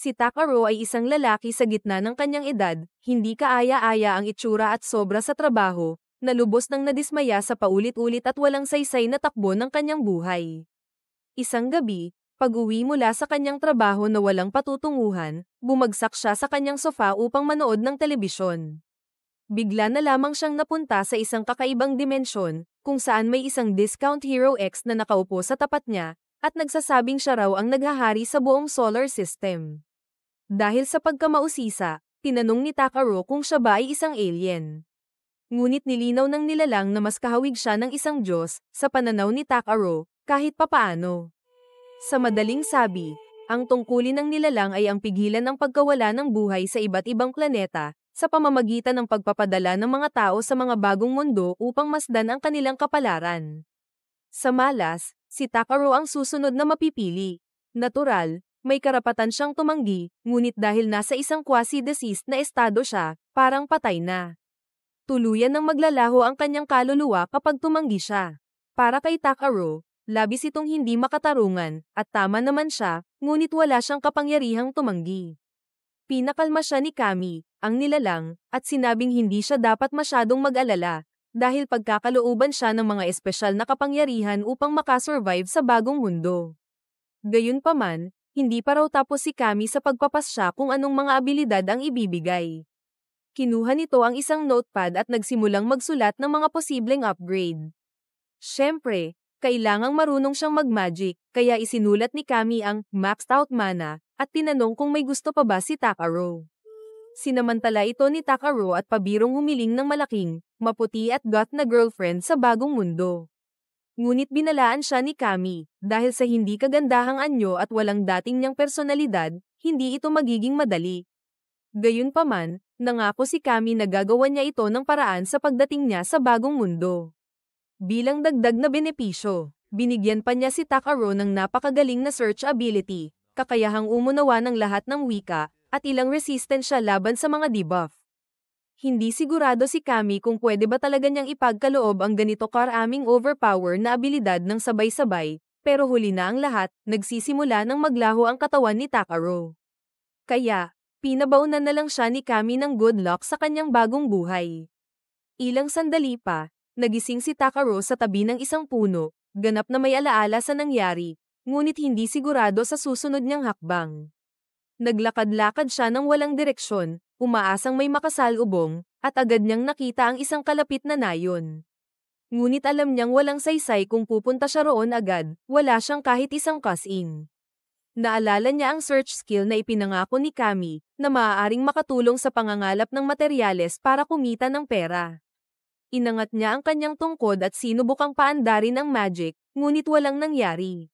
Si Takaro ay isang lalaki sa gitna ng kanyang edad, hindi kaaya-aya ang itsura at sobra sa trabaho, na lubos nang nadismaya sa paulit-ulit at walang saysay na takbo ng kanyang buhay. Isang gabi, pag-uwi mula sa kanyang trabaho na walang patutunguhan, bumagsak siya sa kanyang sofa upang manood ng telebisyon. Bigla na lamang siyang napunta sa isang kakaibang dimensyon, kung saan may isang discount Hero X na nakaupo sa tapat niya, at nagsasabing siya raw ang naghahari sa buong solar system. Dahil sa pagkamausisa, tinanong ni Takaro kung siya ba ay isang alien. Ngunit nilinaw ng nilalang na mas kahawig siya ng isang Diyos, sa pananaw ni Takaro, kahit papaano. Sa madaling sabi, ang tungkulin ng nilalang ay ang pigilan ng pagkawala ng buhay sa iba't ibang planeta, sa pamamagitan ng pagpapadala ng mga tao sa mga bagong mundo upang masdan ang kanilang kapalaran. Sa malas, si Takaro ang susunod na mapipili. Natural, may karapatan siyang tumanggi, ngunit dahil nasa isang quasi-deceased na estado siya, parang patay na. Tuluyan ng maglalaho ang kanyang kaluluwa kapag tumanggi siya. Para kay Takaro, labis itong hindi makatarungan, at tama naman siya, ngunit wala siyang kapangyarihang tumanggi. Pinakalma siya ni Kami, ang nilalang, at sinabing hindi siya dapat masyadong mag-alala, dahil pagkakalooban siya ng mga espesyal na kapangyarihan upang makasurvive sa bagong mundo. Gayunpaman, hindi pa raw tapos si Kami sa pagpapasya kung anong mga abilidad ang ibibigay. Kinuha nito ang isang notepad at nagsimulang magsulat ng mga posibleng upgrade. Siyempre, kailangang marunong siyang mag-magic, kaya isinulat ni Kami ang maxed out mana, at tinanong kung may gusto pa ba si Takaro. Sinamantala ito ni Takaro at pabirong humiling ng malaking, maputi at goth na girlfriend sa bagong mundo. Ngunit binalaan siya ni Kami, dahil sa hindi kagandahang anyo at walang dating niyang personalidad, hindi ito magiging madali. Gayunpaman, nangako si Kami na gagawan niya ito ng paraan sa pagdating niya sa bagong mundo. Bilang dagdag na benepisyo, binigyan pa niya si Takaro ng napakagaling na search ability, kakayahang umunawa ng lahat ng wika, at ilang resistensya laban sa mga debuff. Hindi sigurado si Kami kung pwede ba talaga niyang ipagkaloob ang ganito karaming overpower na abilidad ng sabay-sabay, pero huli na ang lahat, nagsisimula ng maglaho ang katawan ni Takaro. Kaya, pinabaunan na lang siya ni Kami ng good luck sa kanyang bagong buhay. Ilang sandali pa, nagising si Takaro sa tabi ng isang puno, ganap na may alaala sa nangyari, ngunit hindi sigurado sa susunod niyang hakbang. Naglakad-lakad siya ng walang direksyon, umaasang may makasalubong, at agad niyang nakita ang isang kalapit na nayon. Ngunit alam niyang walang saysay kung pupunta siya roon agad, wala siyang kahit isang cuss-in. Naalala niya ang search skill na ipinangako ni Kami, na maaaring makatulong sa pangangalap ng materyales para kumita ng pera. Inangat niya ang kanyang tungkod at sinubukang paandarin ang magic, ngunit walang nangyari.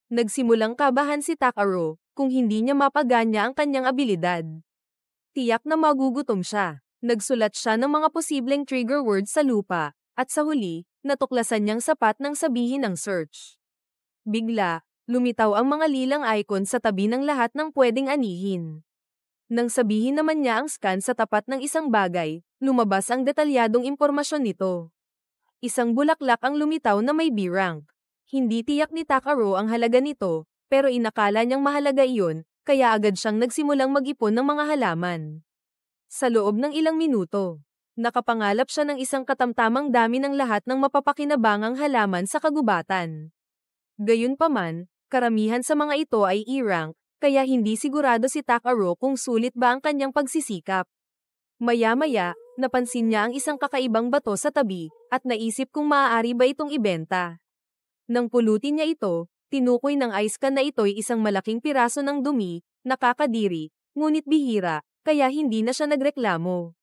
Nagsimulang kabahan si Takaro, kung hindi niya mapaganya ang kanyang abilidad. Tiyak na magugutom siya. Nagsulat siya ng mga posibleng trigger words sa lupa, at sa huli, natuklasan niyang sapat ng sabihin ang search. Bigla, lumitaw ang mga lilang icon sa tabi ng lahat ng pwedeng anihin. Nang sabihin naman niya ang scan sa tapat ng isang bagay, lumabas ang detalyadong impormasyon nito. Isang bulaklak ang lumitaw na may B rank. Hindi tiyak ni Takaro ang halaga nito, pero inakala niyang mahalaga iyon, kaya agad siyang nagsimulang mag-ipon ng mga halaman. Sa loob ng ilang minuto, nakapangalap siya ng isang katamtamang dami ng lahat ng mapapakinabangang halaman sa kagubatan. Gayunpaman, karamihan sa mga ito ay E-rank, kaya hindi sigurado si Takaro kung sulit ba ang kanyang pagsisikap. Maya-maya, napansin niya ang isang kakaibang bato sa tabi, at naisip kung maaari ba itong ibenta. Nang pulutin niya ito, tinukoy ng ice can na ito'y isang malaking piraso ng dumi, nakakadiri, ngunit bihira, kaya hindi na siya nagreklamo.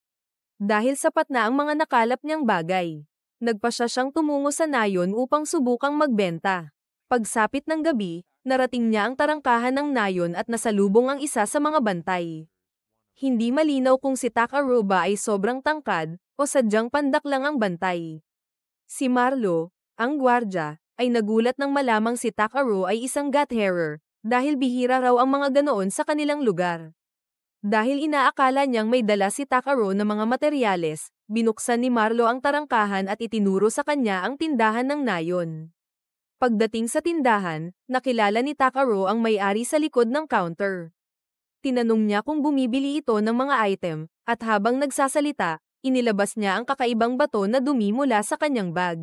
Dahil sapat na ang mga nakalap niyang bagay, nagpa siya siyang tumungo sa nayon upang subukang magbenta. Pagsapit ng gabi, narating niya ang tarangkahan ng nayon at nasalubong ang isa sa mga bantay. Hindi malinaw kung si Takaro ba ay sobrang tangkad, o sadyang pandak lang ang bantay. Si Marlo, ang gwardya, ay nagulat nang malamang si Takaro ay isang goth-hairer, dahil bihira raw ang mga ganoon sa kanilang lugar. Dahil inaakala niyang may dala si Takaro na mga materyales, binuksan ni Marlo ang tarangkahan at itinuro sa kanya ang tindahan ng nayon. Pagdating sa tindahan, nakilala ni Takaro ang may-ari sa likod ng counter. Tinanong niya kung bumibili ito ng mga item, at habang nagsasalita, inilabas niya ang kakaibang bato na dumi mula sa kanyang bag.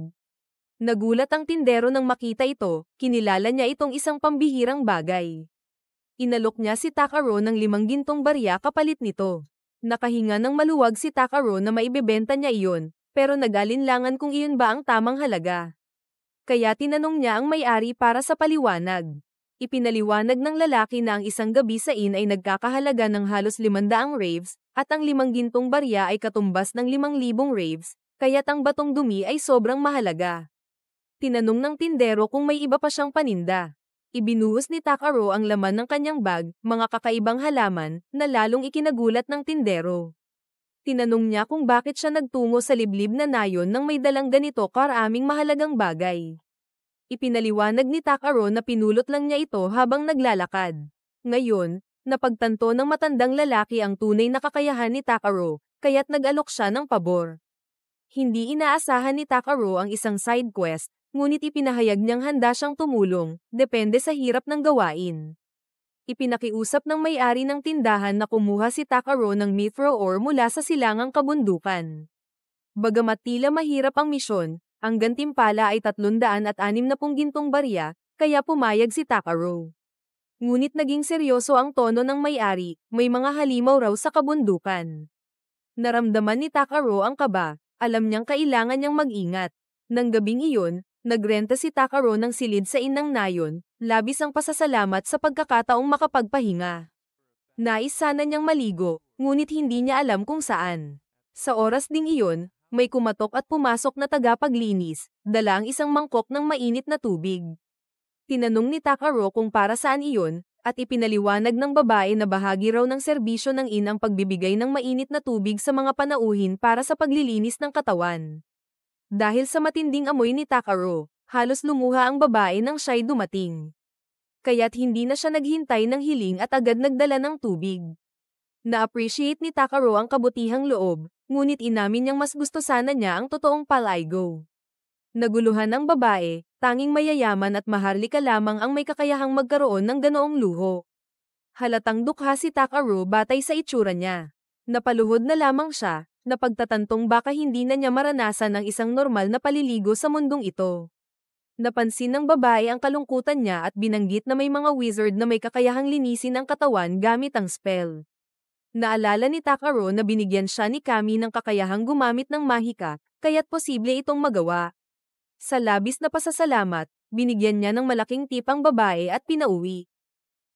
Nagulat ang tindero nang makita ito, kinilala niya itong isang pambihirang bagay. Inalok niya si Takaro ng 5 gintong barya kapalit nito. Nakahinga ng maluwag si Takaro na maibebenta niya iyon, pero nag-alinlangan kung iyon ba ang tamang halaga. Kaya tinanong niya ang may-ari para sa paliwanag. Ipinaliwanag ng lalaki na ang isang gabi sa inn ay nagkakahalaga ng halos 500 raves, at ang 5 gintong barya ay katumbas ng 5,000 raves, kaya't ang batong dumi ay sobrang mahalaga. Tinanong ng tindero kung may iba pa siyang paninda. Ibinuhos ni Takaro ang laman ng kanyang bag, mga kakaibang halaman, na lalong ikinagulat ng tindero. Tinanong niya kung bakit siya nagtungo sa liblib na nayon nang may dalang ganito karaming mahalagang bagay. Ipinaliwanag ni Takaro na pinulot lang niya ito habang naglalakad. Ngayon, napagtanto ng matandang lalaki ang tunay na kakayahan ni Takaro, kaya't nag-alok siya ng pabor. Hindi inaasahan ni Takaro ang isang side quest, ngunit ipinahayag niyang handa siyang tumulong, depende sa hirap ng gawain. Ipinakiusap ng may-ari ng tindahan na kumuha si Takaro ng mithril ore mula sa silangang kabundukan. Bagamat tila mahirap ang misyon, ang gantimpala ay 360 gintong barya, kaya pumayag si Takaro. Ngunit naging seryoso ang tono ng may-ari, may mga halimaw raw sa kabundukan. Naramdaman ni Takaro ang kaba, alam niyang kailangan niyang mag-ingat. Nang gabing iyon, nagrenta si Takaro ng silid sa inang nayon, labis ang pasasalamat sa pagkakataong makapagpahinga. Nais sana niyang maligo, ngunit hindi niya alam kung saan. Sa oras ding iyon, may kumatok at pumasok na tagapaglinis, dala ang isang mangkok ng mainit na tubig. Tinanong ni Takaro kung para saan iyon, at ipinaliwanag ng babae na bahagi raw ng serbisyo ng inn ang pagbibigay ng mainit na tubig sa mga panauhin para sa paglilinis ng katawan. Dahil sa matinding amoy ni Takaro, halos lumuha ang babae nang siya'y dumating. Kaya't hindi na siya naghintay ng hiling at agad nagdala ng tubig. Na-appreciate ni Takaro ang kabutihang loob, ngunit inamin niyang mas gusto sana niya ang totoong palaygo. Naguluhan ang babae, tanging mayayaman at maharlika lamang ang may kakayahang magkaroon ng ganoong luho. Halatang dukha si Takaro batay sa itsura niya. Napaluhod na lamang siya, napagtatantong baka hindi na niya maranasan ang isang normal na paliligo sa mundong ito. Napansin ng babae ang kalungkutan niya at binanggit na may mga wizard na may kakayahang linisin ang katawan gamit ang spell. Naalala ni Takaro na binigyan siya ni Kami ng kakayahang gumamit ng mahika, kaya't posible itong magawa. Sa labis na pasasalamat, binigyan niya ng malaking tip ang babae at pinauwi.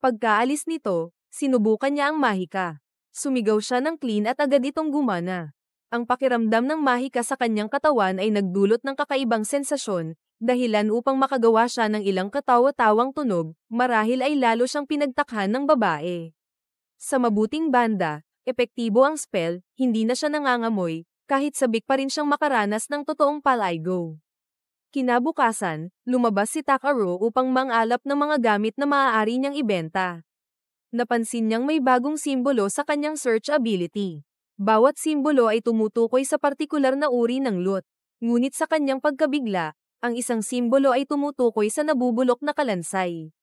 Pagkaalis nito, sinubukan niya ang mahika. Sumigaw siya ng clean at agad itong gumana. Ang pakiramdam ng mahika sa kanyang katawan ay nagdulot ng kakaibang sensasyon, dahilan upang makagawa siya ng ilang katawa-tawang tunog, marahil ay lalo siyang pinagtakhan ng babae. Sa mabuting banda, epektibo ang spell, hindi na siya nangangamoy, kahit sabik pa rin siyang makaranas ng totoong palaygo. Kinabukasan, lumabas si Takaro upang mangalap ng mga gamit na maaari niyang ibenta. Napansin niyang may bagong simbolo sa kanyang search ability. Bawat simbolo ay tumutukoy sa partikular na uri ng loot. Ngunit sa kanyang pagkabigla, ang isang simbolo ay tumutukoy sa nabubulok na kalansay.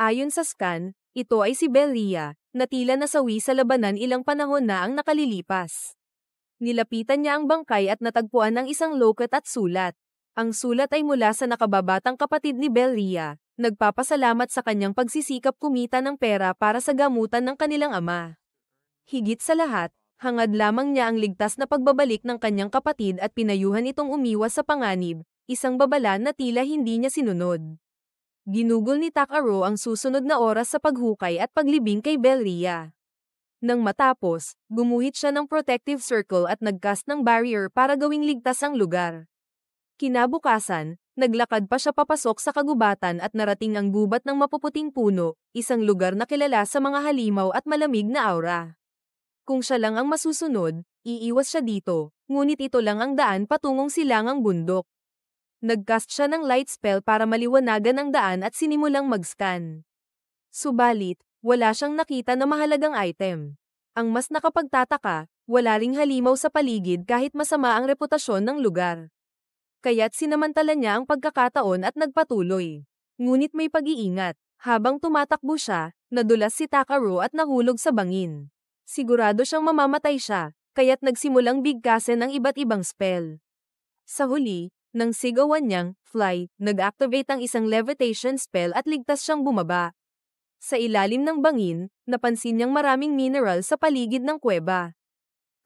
Ayon sa scan, ito ay si Belria, na tila nasawi sa labanan ilang panahon na ang nakalilipas. Nilapitan niya ang bangkay at natagpuan ng isang locket at sulat. Ang sulat ay mula sa nakababatang kapatid ni Belria, nagpapasalamat sa kanyang pagsisikap kumita ng pera para sa gamutan ng kanilang ama. Higit sa lahat, hangad lamang niya ang ligtas na pagbabalik ng kanyang kapatid at pinayuhan itong umiwas sa panganib, isang babala na tila hindi niya sinunod. Ginugol ni Takaro ang susunod na oras sa paghukay at paglibing kay Belria. Nang matapos, gumuhit siya ng protective circle at nagcast ng barrier para gawing ligtas ang lugar. Kinabukasan, naglakad pa siya papasok sa kagubatan at narating ang gubat ng mapuputing puno, isang lugar na kilala sa mga halimaw at malamig na aura. Kung siya lang ang masusunod, iiwas siya dito, ngunit ito lang ang daan patungong silangang bundok. Nagcast siya ng light spell para maliwanagan ang daan at sinimulang mag-scan. Subalit, wala siyang nakita na mahalagang item. Ang mas nakapagtataka, wala ring halimaw sa paligid kahit masama ang reputasyon ng lugar. Kaya't sinamantala niya ang pagkakataon at nagpatuloy. Ngunit may pag-iingat. Habang tumatakbo siya, nadulas si Takaro at nahulog sa bangin. Sigurado siyang mamamatay siya, kaya't nagsimulang bigkasin ang iba't ibang spell. Sa huli, nang sigawan niyang, fly, nag-activate ang isang levitation spell at ligtas siyang bumaba. Sa ilalim ng bangin, napansin niyang maraming mineral sa paligid ng kuweba.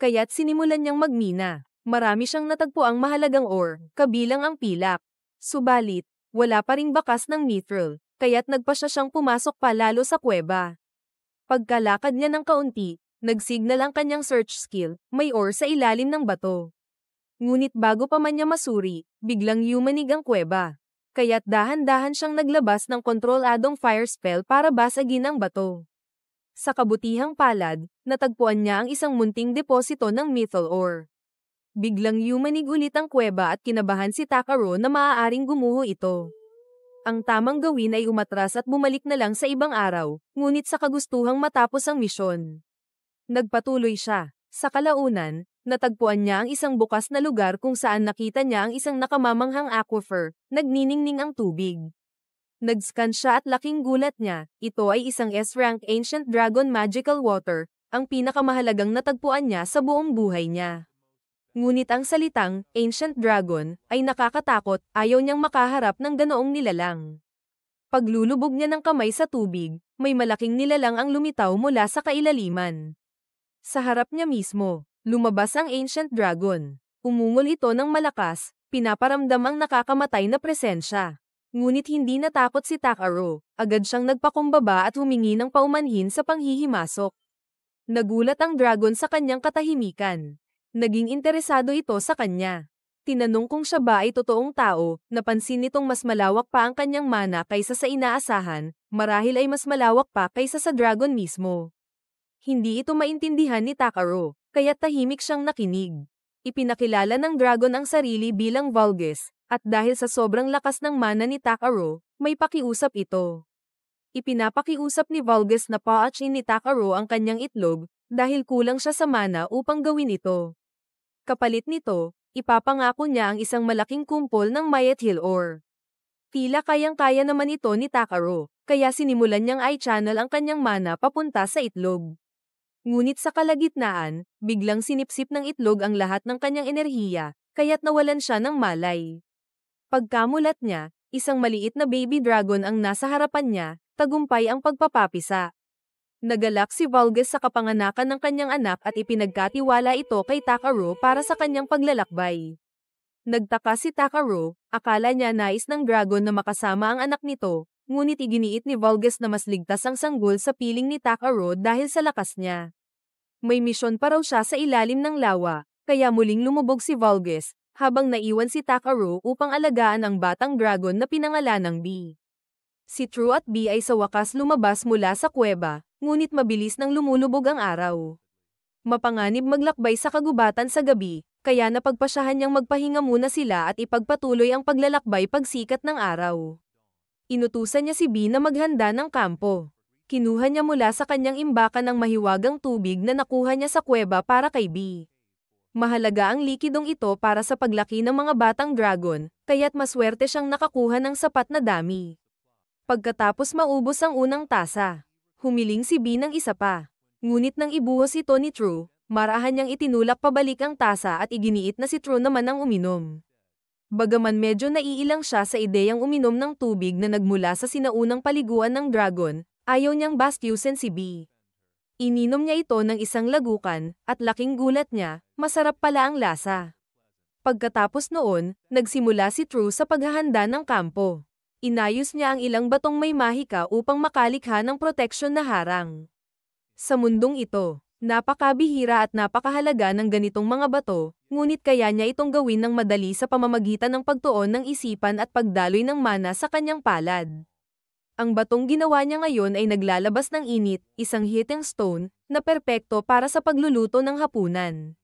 Kaya't sinimulan niyang magmina. Marami siyang natagpuang mahalagang ore, kabilang ang pilak. Subalit, wala pa ring bakas ng mithril, kaya't nagpasya siyang pumasok pa lalo sa kuweba. Pagkalakad niya ng kaunti, nagsignal ang kanyang search skill, may ore sa ilalim ng bato. Ngunit bago pa man niya masuri, biglang yumanig ang kuweba. Kaya't dahan-dahan siyang naglabas ng kontroladong fire spell para basagin ang bato. Sa kabutihang palad, natagpuan niya ang isang munting deposito ng mithril ore. Biglang yumanig ulit ang kuweba at kinabahan si Takaro na maaaring gumuho ito. Ang tamang gawin ay umatras at bumalik na lang sa ibang araw, ngunit sa kagustuhang matapos ang misyon. Nagpatuloy siya. Sa kalaunan, natagpuan niya ang isang bukas na lugar kung saan nakita niya ang isang nakamamanghang aquifer, nagniningning ang tubig. Nag-scan siya at laking gulat niya, ito ay isang S-rank Ancient Dragon Magical Water, ang pinakamahalagang natagpuan niya sa buong buhay niya. Ngunit ang salitang, Ancient Dragon, ay nakakatakot, ayaw niyang makaharap ng ganoong nilalang. Paglulubog niya ng kamay sa tubig, may malaking nilalang ang lumitaw mula sa kailaliman. Sa harap niya mismo, lumabas ang Ancient Dragon. Umungol ito ng malakas, pinaparamdam ang nakakamatay na presensya. Ngunit hindi natakot si Takaro, agad siyang nagpakumbaba at humingi ng paumanhin sa panghihimasok. Nagulat ang dragon sa kanyang katahimikan. Naging interesado ito sa kanya. Tinanong kung siya ba ay totoong tao, napansin nitong mas malawak pa ang kanyang mana kaysa sa inaasahan, marahil ay mas malawak pa kaysa sa dragon mismo. Hindi ito maintindihan ni Takaro, kaya tahimik siyang nakinig. Ipinakilala ng dragon ang sarili bilang Vulgus, at dahil sa sobrang lakas ng mana ni Takaro, may pakiusap ito. Ipinapakiusap ni Vulgus na paatsin ni Takaro ang kanyang itlog, dahil kulang siya sa mana upang gawin ito. Kapalit nito, ipapangako niya ang isang malaking kumpol ng Myethil ore. Tila kayang-kaya naman ito ni Takaro, kaya sinimulan niyang i-channel ang kanyang mana papunta sa itlog. Ngunit sa kalagitnaan, biglang sinipsip ng itlog ang lahat ng kanyang enerhiya, kaya't nawalan siya ng malay. Pagkamulat niya, isang maliit na baby dragon ang nasa harapan niya, tagumpay ang pagpapapisa. Nagalak si Vulgus sa kapanganakan ng kanyang anak at ipinagkatiwala ito kay Takaro para sa kanyang paglalakbay. Nagtaka si Takaro, akala niya nais ng dragon na makasama ang anak nito, ngunit iginiit ni Vulgus na mas ligtas ang sanggol sa piling ni Takaro dahil sa lakas niya. May misyon pa raw siya sa ilalim ng lawa, kaya muling lumubog si Vulgus, habang naiwan si Takaro upang alagaan ang batang dragon na pinangalanang B. Si True at B ay sa wakas lumabas mula sa kuweba, ngunit mabilis nang lumulubog ang araw. Mapanganib maglakbay sa kagubatan sa gabi, kaya napagpasyahan niyang magpahinga muna sila at ipagpatuloy ang paglalakbay pagsikat ng araw. Inutusan niya si B na maghanda ng kampo. Kinuha niya mula sa kanyang imbakan ng mahiwagang tubig na nakuha niya sa kuweba para kay B. Mahalaga ang likidong ito para sa paglaki ng mga batang dragon, kaya't maswerte siyang nakakuha ng sapat na dami. Pagkatapos maubos ang unang tasa, humiling si B ng isa pa. Ngunit nang ibuhos ito ni True, marahan niyang itinulak pabalik ang tasa at iginiit na si True naman ang uminom. Bagaman medyo naiilang siya sa ideyang uminom ng tubig na nagmula sa sinaunang paliguan ng dragon, ayaw niyang bastyusin si B. Ininom niya ito ng isang lagukan, at laking gulat niya, masarap pala ang lasa. Pagkatapos noon, nagsimula si True sa paghahanda ng kampo. Inayos niya ang ilang batong may mahika upang makalikha ng proteksyon na harang. Sa mundong ito, napakabihira at napakahalaga ng ganitong mga bato, ngunit kaya niya itong gawin ng madali sa pamamagitan ng pagtuon ng isipan at pagdaloy ng mana sa kanyang palad. Ang batong ginawa niya ngayon ay naglalabas ng init, isang heating stone, na perpekto para sa pagluluto ng hapunan.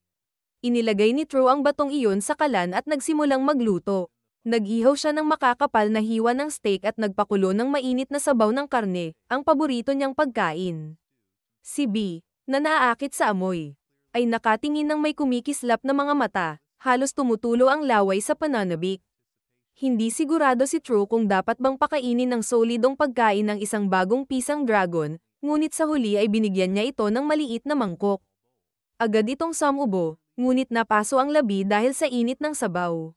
Inilagay ni True ang batong iyon sa kalan at nagsimulang magluto. Nag-ihaw siya ng makakapal na hiwa ng steak at nagpakulo ng mainit na sabaw ng karne, ang paborito niyang pagkain. Si B, na naaakit sa amoy, ay nakatingin ng may kumikislap na mga mata, halos tumutulo ang laway sa pananabik. Hindi sigurado si True kung dapat bang pakainin ng solidong pagkain ng isang bagong pisang dragon, ngunit sa huli ay binigyan niya ito ng maliit na mangkok. Agad itong sumubo, ngunit napaso ang labi dahil sa init ng sabaw.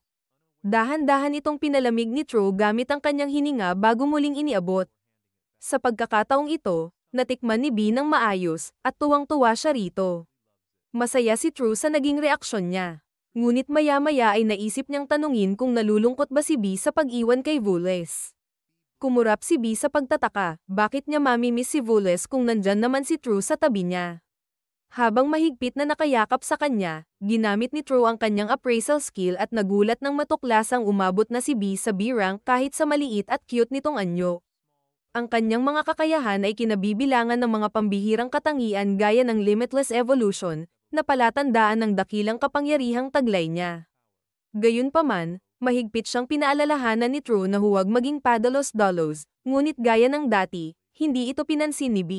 Dahan-dahan itong pinalamig ni True gamit ang kanyang hininga bago muling iniabot. Sa pagkakataong ito, natikman ni B ng maayos, at tuwang-tuwa siya rito. Masaya si True sa naging reaksyon niya. Ngunit maya-maya ay naisip niyang tanungin kung nalulungkot ba si B sa pag-iwan kay Vules. Kumurap si B sa pagtataka, bakit niya mamimiss si Vules kung nandyan naman si True sa tabi niya. Habang mahigpit na nakayakap sa kanya, ginamit ni True ang kanyang appraisal skill at nagulat ng matuklasang umabot na si B sa B-rank kahit sa maliit at cute nitong anyo. Ang kanyang mga kakayahan ay kinabibilangan ng mga pambihirang katangian gaya ng limitless evolution, na palatandaan ng dakilang kapangyarihang taglay niya. Gayunpaman, mahigpit siyang pinaalalahanan ni True na huwag maging padalos-dalos, ngunit gaya ng dati, hindi ito pinansin ni B.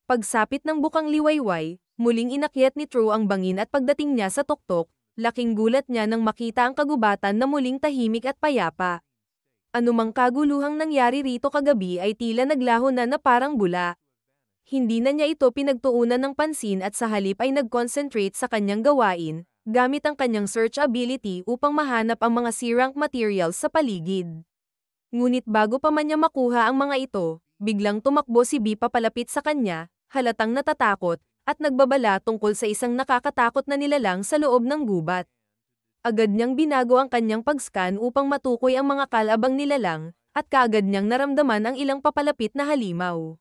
Pagsapit ng bukang liwayway, muling inakyat ni True ang bangin at pagdating niya sa tuktok, laking gulat niya nang makita ang kagubatan na muling tahimik at payapa. Anumang kaguluhang nangyari rito kagabi ay tila naglaho na parang bula. Hindi na niya ito pinagtuunan ng pansin at sa halip ay nag-concentrate sa kanyang gawain, gamit ang kanyang search ability upang mahanap ang mga C-rank materials sa paligid. Ngunit bago pa man niya makuha ang mga ito, biglang tumakbo si B papalapit sa kanya, halatang natatakot, at nagbabala tungkol sa isang nakakatakot na nilalang sa loob ng gubat. Agad niyang binago ang kanyang pag-scan upang matukoy ang mga kalabang nilalang, at kaagad niyang naramdaman ang ilang papalapit na halimaw.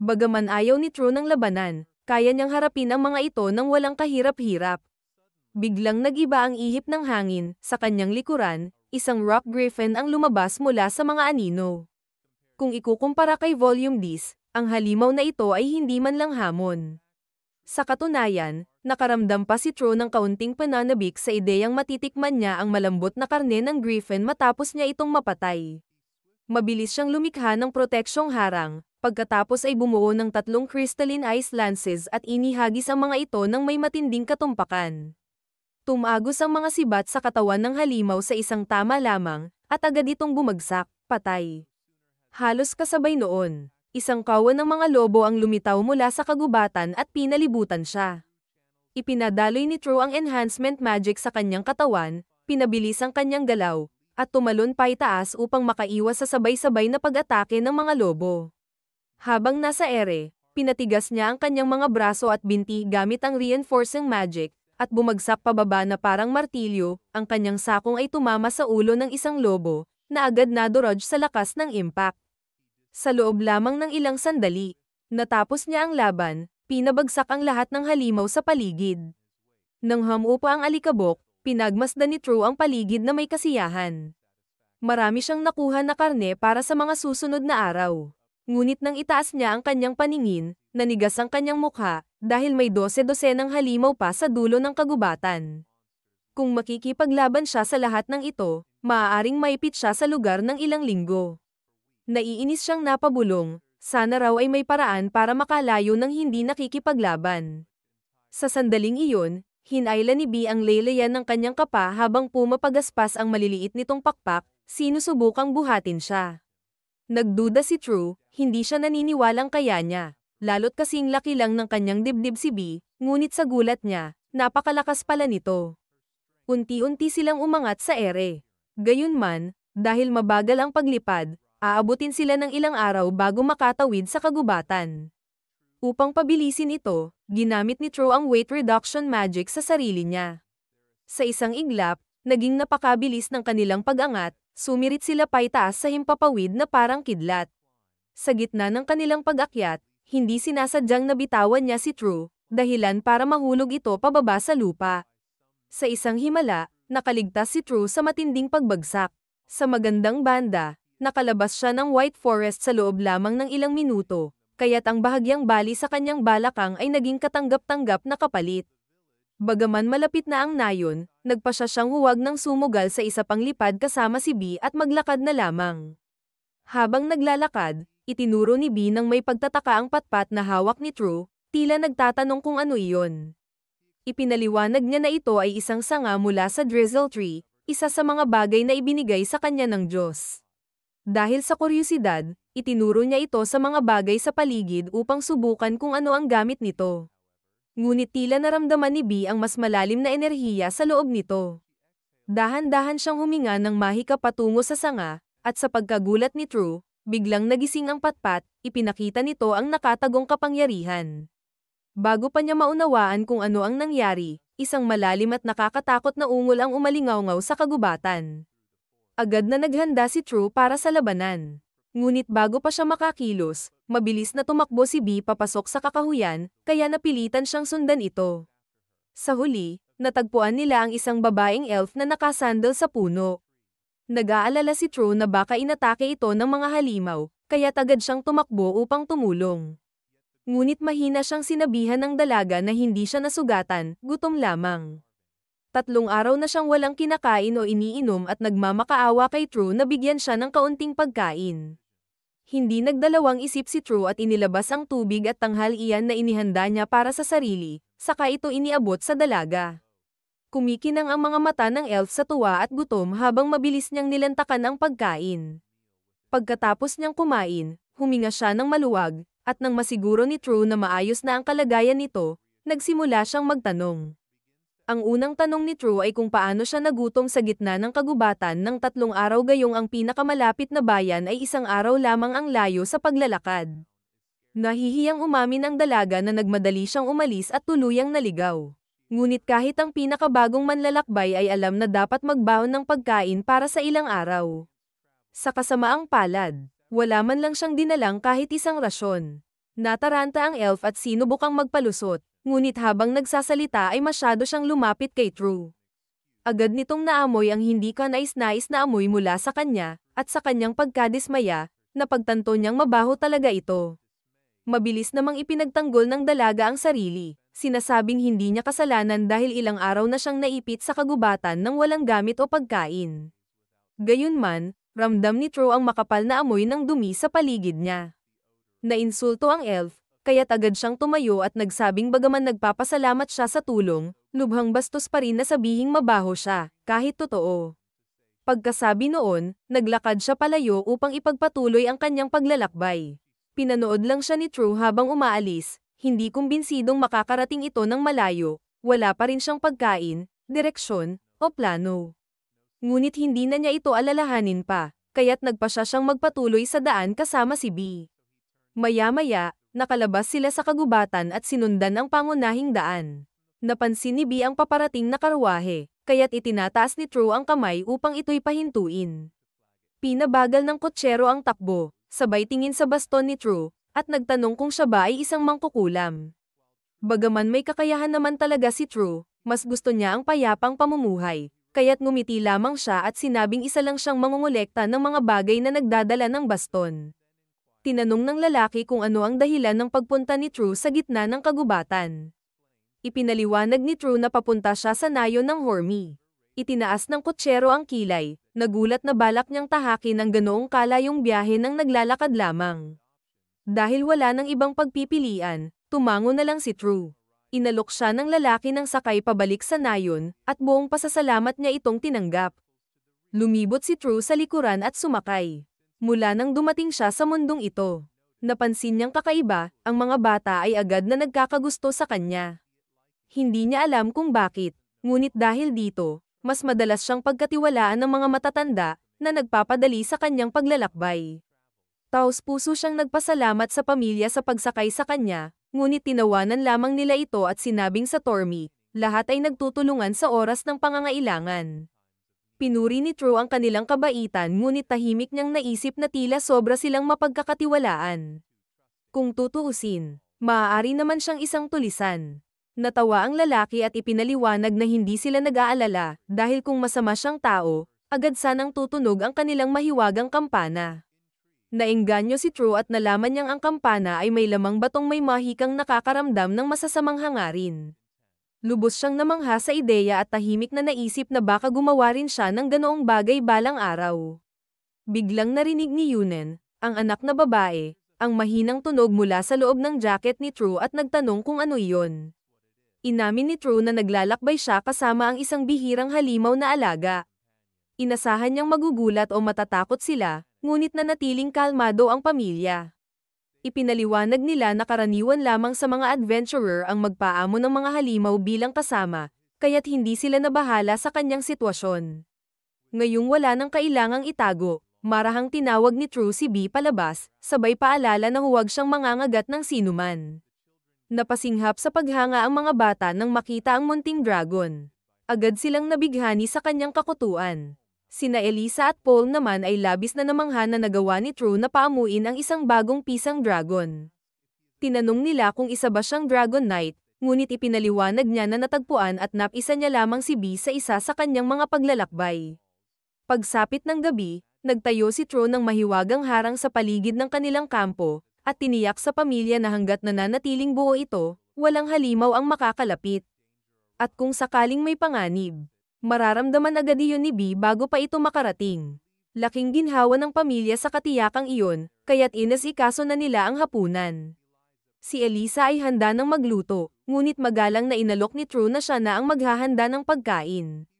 Bagaman ayaw ni True ng labanan, kaya niyang harapin ang mga ito nang walang kahirap-hirap. Biglang nag-iba ang ihip ng hangin, sa kanyang likuran, isang rock griffin ang lumabas mula sa mga anino. Kung ikukumpara kay Volume 10, ang halimaw na ito ay hindi man lang hamon. Sa katunayan, nakaramdam pa si True ng kaunting pananabik sa ideyang matitikman niya ang malambot na karne ng griffin matapos niya itong mapatay. Mabilis siyang lumikha ng proteksyong harang, pagkatapos ay bumuo ng 3 crystalline ice lances at inihagis ang mga ito ng may matinding katumpakan. Tumagos ang mga sibat sa katawan ng halimaw sa isang tama lamang, at agad itong bumagsak, patay. Halos kasabay noon, isang kawan ng mga lobo ang lumitaw mula sa kagubatan at pinalibutan siya. Ipinadaloy ni True ang enhancement magic sa kanyang katawan, pinabilis ang kanyang galaw, at tumalon paitaas upang makaiwas sa sabay-sabay na pag-atake ng mga lobo. Habang nasa ere, pinatigas niya ang kanyang mga braso at binti gamit ang reinforcing magic, at bumagsak pababa na parang martilyo, ang kanyang sakong ay tumama sa ulo ng isang lobo, na agad nadodge sa lakas ng impact. Sa loob lamang ng ilang sandali, natapos niya ang laban, pinabagsak ang lahat ng halimaw sa paligid. Nang humupa ang alikabok, pinagmasdan ni True ang paligid na may kasiyahan. Marami siyang nakuha na karne para sa mga susunod na araw. Ngunit nang itaas niya ang kanyang paningin, nanigas ang kanyang mukha, dahil may 12-dosenang halimaw pa sa dulo ng kagubatan. Kung makikipaglaban siya sa lahat ng ito, maaaring maipit siya sa lugar ng ilang linggo. Naiinis siyang napabulong, sana raw ay may paraan para makalayo ng hindi nakikipaglaban. Sa sandaling iyon, hinayla ni B ang laylayan ng kanyang kapa habang pumapagaspas ang maliliit nitong pakpak, sinusubukang buhatin siya. Nagduda si True, hindi siya naniniwalang kaya niya, lalo't kasing laki lang ng kanyang dibdib si B, ngunit sa gulat niya, napakalakas pala nito. Unti-unti silang umangat sa ere. Gayunman, dahil mabagal ang paglipad, aabutin sila ng ilang araw bago makatawid sa kagubatan. Upang pabilisin ito, ginamit ni True ang weight reduction magic sa sarili niya. Sa isang iglap, naging napakabilis ng kanilang pag-angat, sumirit sila paitaas sa himpapawid na parang kidlat. Sa gitna ng kanilang pag-akyat, hindi sinasadyang nabitawan niya si True, dahilan para mahulog ito pababa sa lupa. Sa isang himala, nakaligtas si True sa matinding pagbagsak. Sa magandang banda, nakalabas siya ng White Forest sa loob lamang ng ilang minuto, kaya't ang bahagyang bali sa kanyang balakang ay naging katanggap-tanggap na kapalit. Bagaman malapit na ang nayon, nagpasya siyang huwag ng sumugal sa isa pang lipad kasama si B at maglakad na lamang. Habang naglalakad, itinuro ni B nang may pagtataka ang patpat na hawak ni True, tila nagtatanong kung ano iyon. Ipinaliwanag niya na ito ay isang sanga mula sa drizzle tree, isa sa mga bagay na ibinigay sa kanya ng Diyos. Dahil sa kuryosidad, itinuro niya ito sa mga bagay sa paligid upang subukan kung ano ang gamit nito. Ngunit tila naramdaman ni B ang mas malalim na enerhiya sa loob nito. Dahan-dahan siyang huminga ng mahika patungo sa sanga, at sa pagkagulat ni True, biglang nagising ang patpat, ipinakita nito ang nakatagong kapangyarihan. Bago pa niya maunawaan kung ano ang nangyari, isang malalim at nakakatakot na ungol ang umalingawngaw sa kagubatan. Agad na naghanda si True para sa labanan. Ngunit bago pa siya makakilos, mabilis na tumakbo si B papasok sa kakahuyan, kaya napilitan siyang sundan ito. Sa huli, natagpuan nila ang isang babaeng elf na nakasandal sa puno. Nag-aalala si True na baka inatake ito ng mga halimaw, kaya agad siyang tumakbo upang tumulong. Ngunit mahina siyang sinabihan ng dalaga na hindi siya nasugatan, gutom lamang. 3 araw na siyang walang kinakain o iniinom at nagmamakaawa kay True na bigyan siya ng kaunting pagkain. Hindi nagdalawang isip si True at inilabas ang tubig at tanghalian na inihanda niya para sa sarili, saka ito iniabot sa dalaga. Kumikinang ang mga mata ng elf sa tuwa at gutom habang mabilis niyang nilantakan ang pagkain. Pagkatapos niyang kumain, huminga siya ng maluwag, at nang masiguro ni True na maayos na ang kalagayan nito, nagsimula siyang magtanong. Ang unang tanong ni True ay kung paano siya nagutom sa gitna ng kagubatan ng 3 araw gayong ang pinakamalapit na bayan ay 1 araw lamang ang layo sa paglalakad. Nahihiyang umamin ang dalaga na nagmadali siyang umalis at tuluyang naligaw. Ngunit kahit ang pinakabagong manlalakbay ay alam na dapat magbaon ng pagkain para sa ilang araw. Sa kasamaang palad, wala man lang siyang dinalang kahit isang rasyon. Nataranta ang elf at sinubukang magpalusot. Ngunit habang nagsasalita ay masyado siyang lumapit kay True. Agad nitong naamoy ang hindi kanais-nais na amoy mula sa kanya, at sa kanyang pagkadismaya, napagtanto niyang mabaho talaga ito. Mabilis namang ipinagtanggol ng dalaga ang sarili, sinasabing hindi niya kasalanan dahil ilang araw na siyang naipit sa kagubatan ng walang gamit o pagkain. Gayunman, ramdam ni True ang makapal na amoy ng dumi sa paligid niya. Nainsulto ang elf, kaya't agad siyang tumayo at nagsabing bagaman nagpapasalamat siya sa tulong, lubhang bastos pa rin na sabihing mabaho siya, kahit totoo. Pagkasabi noon, naglakad siya palayo upang ipagpatuloy ang kanyang paglalakbay. Pinanood lang siya ni True habang umaalis, hindi kumbinsidong makakarating ito ng malayo, wala pa rin siyang pagkain, direksyon, o plano. Ngunit hindi na niya ito alalahanin pa, kaya't nagpasya siyang magpatuloy sa daan kasama si B. Maya-maya, nakalabas sila sa kagubatan at sinundan ang pangunahing daan. Napansin ni B ang paparating na karwahe, kaya't itinataas ni True ang kamay upang ito'y pahintuin. Pinabagal ng kotsero ang takbo, sabay tingin sa baston ni True, at nagtanong kung siya ba ay isang mangkukulam. Bagaman may kakayahan naman talaga si True, mas gusto niya ang payapang pamumuhay, kaya't ngumiti lamang siya at sinabing isa lang siyang mangungulekta ng mga bagay na nagdadala ng baston. Tinanong ng lalaki kung ano ang dahilan ng pagpunta ni True sa gitna ng kagubatan. Ipinaliwanag ni True na papunta siya sa nayon ng Hormy. Itinaas ng kotsero ang kilay, nagulat na balak niyang tahakin ang ganoong kalayong biyahe ng naglalakad lamang. Dahil wala ng ibang pagpipilian, tumango na lang si True. Inalok siya ng lalaki ng sakay pabalik sa nayon, at buong pasasalamat niya itong tinanggap. Lumibot si True sa likuran at sumakay. Mula nang dumating siya sa mundong ito, napansin niyang kakaiba, ang mga bata ay agad na nagkakagusto sa kanya. Hindi niya alam kung bakit, ngunit dahil dito, mas madalas siyang pagkatiwalaan ng mga matatanda na nagpapadali sa kanyang paglalakbay. Taos-puso siyang nagpasalamat sa pamilya sa pagsakay sa kanya, ngunit tinawanan lamang nila ito at sinabing sa Tormy, lahat ay nagtutulungan sa oras ng pangangailangan. Pinuri ni True ang kanilang kabaitan ngunit tahimik niyang naisip na tila sobra silang mapagkakatiwalaan. Kung tutuusin, maaari naman siyang isang tulisan. Natawa ang lalaki at ipinaliwanag na hindi sila nag-aalala dahil kung masama siyang tao, agad sanang tutunog ang kanilang mahiwagang kampana. Naengganyo si True at nalaman niyang ang kampana ay may lamang batong may mahikang nakakaramdam ng masasamang hangarin. Lubos siyang namangha sa ideya at tahimik na naisip na baka gumawa rin siya ng ganoong bagay balang araw. Biglang narinig ni Yunen, ang anak na babae, ang mahinang tunog mula sa loob ng jacket ni True at nagtanong kung ano iyon. Inamin ni True na naglalakbay siya kasama ang isang bihirang halimaw na alaga. Inasahan niyang magugulat o matatakot sila, ngunit nanatiling kalmado ang pamilya. Ipinaliwanag nila na karaniwan lamang sa mga adventurer ang magpaamo ng mga halimaw bilang kasama, kaya't hindi sila nabahala sa kanyang sitwasyon. Ngayong wala nang kailangang itago, marahang tinawag ni True si B palabas, sabay paalala na huwag siyang mangangagat ng sinuman. Napasinghap sa paghanga ang mga bata nang makita ang munting dragon. Agad silang nabighani sa kanyang kakutuan. Sina Elisa at Paul naman ay labis na namangha na nagawa ni True na paamuin ang isang bagong pisang dragon. Tinanong nila kung isa ba siyang Dragon Knight, ngunit ipinaliwanag niya na natagpuan at napisa niya lamang si B sa isa sa kanyang mga paglalakbay. Pagsapit ng gabi, nagtayo si True ng mahiwagang harang sa paligid ng kanilang kampo, at tiniyak sa pamilya na hanggat nananatiling buo ito, walang halimaw ang makakalapit. At kung sakaling may panganib, mararamdaman agad iyon ni B bago pa ito makarating. Laking ginhawa ng pamilya sa katiyakang iyon, kaya't inasikaso na nila ang hapunan. Si Elisa ay handa ng magluto, ngunit magalang na inalok ni True na siya na ang maghahanda ng pagkain.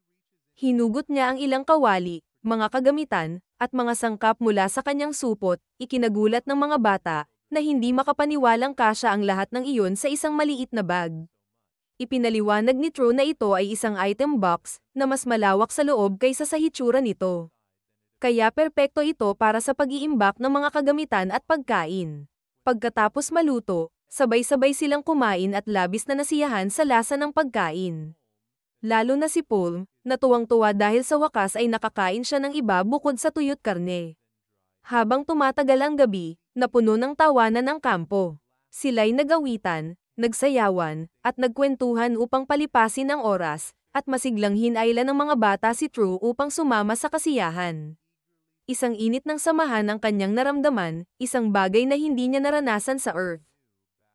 Hinugot niya ang ilang kawali, mga kagamitan, at mga sangkap mula sa kanyang supot, ikinagulat ng mga bata, na hindi makapaniwalang kasya ang lahat ng iyon sa isang maliit na bag. Ipinaliwanag ni True na ito ay isang item box, na mas malawak sa loob kaysa sa hitsura nito. Kaya perpekto ito para sa pag-iimbak ng mga kagamitan at pagkain. Pagkatapos maluto, sabay-sabay silang kumain at labis na nasiyahan sa lasa ng pagkain. Lalo na si Paul, na tuwang-tuwa dahil sa wakas ay nakakain siya ng iba bukod sa tuyot karne. Habang tumatagal ang gabi, napuno ng tawanan ang kampo. Sila'y nagawitan, nagsayawan, at nagkwentuhan upang palipasin ang oras, at masiglang hinailan ng mga bata si True upang sumama sa kasiyahan. Isang init ng samahan ang kanyang naramdaman, isang bagay na hindi niya naranasan sa Earth.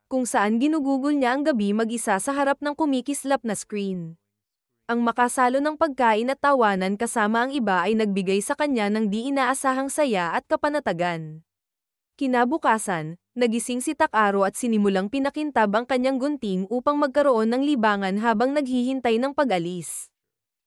Kung saan ginugugol niya ang gabi mag-isa sa harap ng kumikislap na screen. Ang makasalo ng pagkain at tawanan kasama ang iba ay nagbigay sa kanya ng di inaasahang saya at kapanatagan. Kinabukasan, nagising si Takaro at sinimulang pinakintab ang kanyang gunting upang magkaroon ng libangan habang naghihintay ng pag-alis.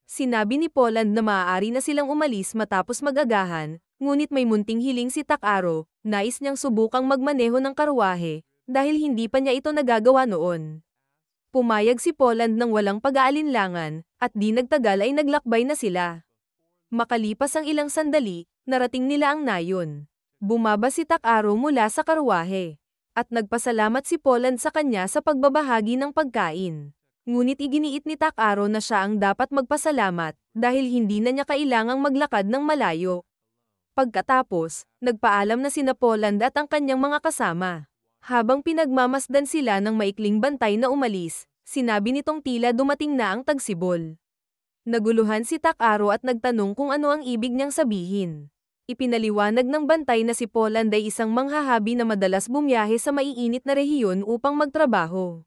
Sinabi ni Poland na maaari na silang umalis matapos mag-agahan, ngunit may munting hiling si Takaro, nais niyang subukang magmaneho ng karwahe, dahil hindi pa niya ito nagagawa noon. Pumayag si Poland ng walang pag-aalinlangan, at di nagtagal ay naglakbay na sila. Makalipas ang ilang sandali, narating nila ang nayon. Bumaba si Takaro mula sa karwahe. At nagpasalamat si Poland sa kanya sa pagbabahagi ng pagkain. Ngunit iginiit ni Takaro na siya ang dapat magpasalamat, dahil hindi na niya kailangang maglakad ng malayo. Pagkatapos, nagpaalam na sina Poland at ang kanyang mga kasama. Habang pinagmamasdan sila ng maikling bantay na umalis, sinabi nitong tila dumating na ang tagsibol. Naguluhan si Takaro at nagtanong kung ano ang ibig niyang sabihin. Ipinaliwanag ng bantay na si Poland ay isang manghahabi na madalas bumiyahe sa maiinit na rehiyon upang magtrabaho.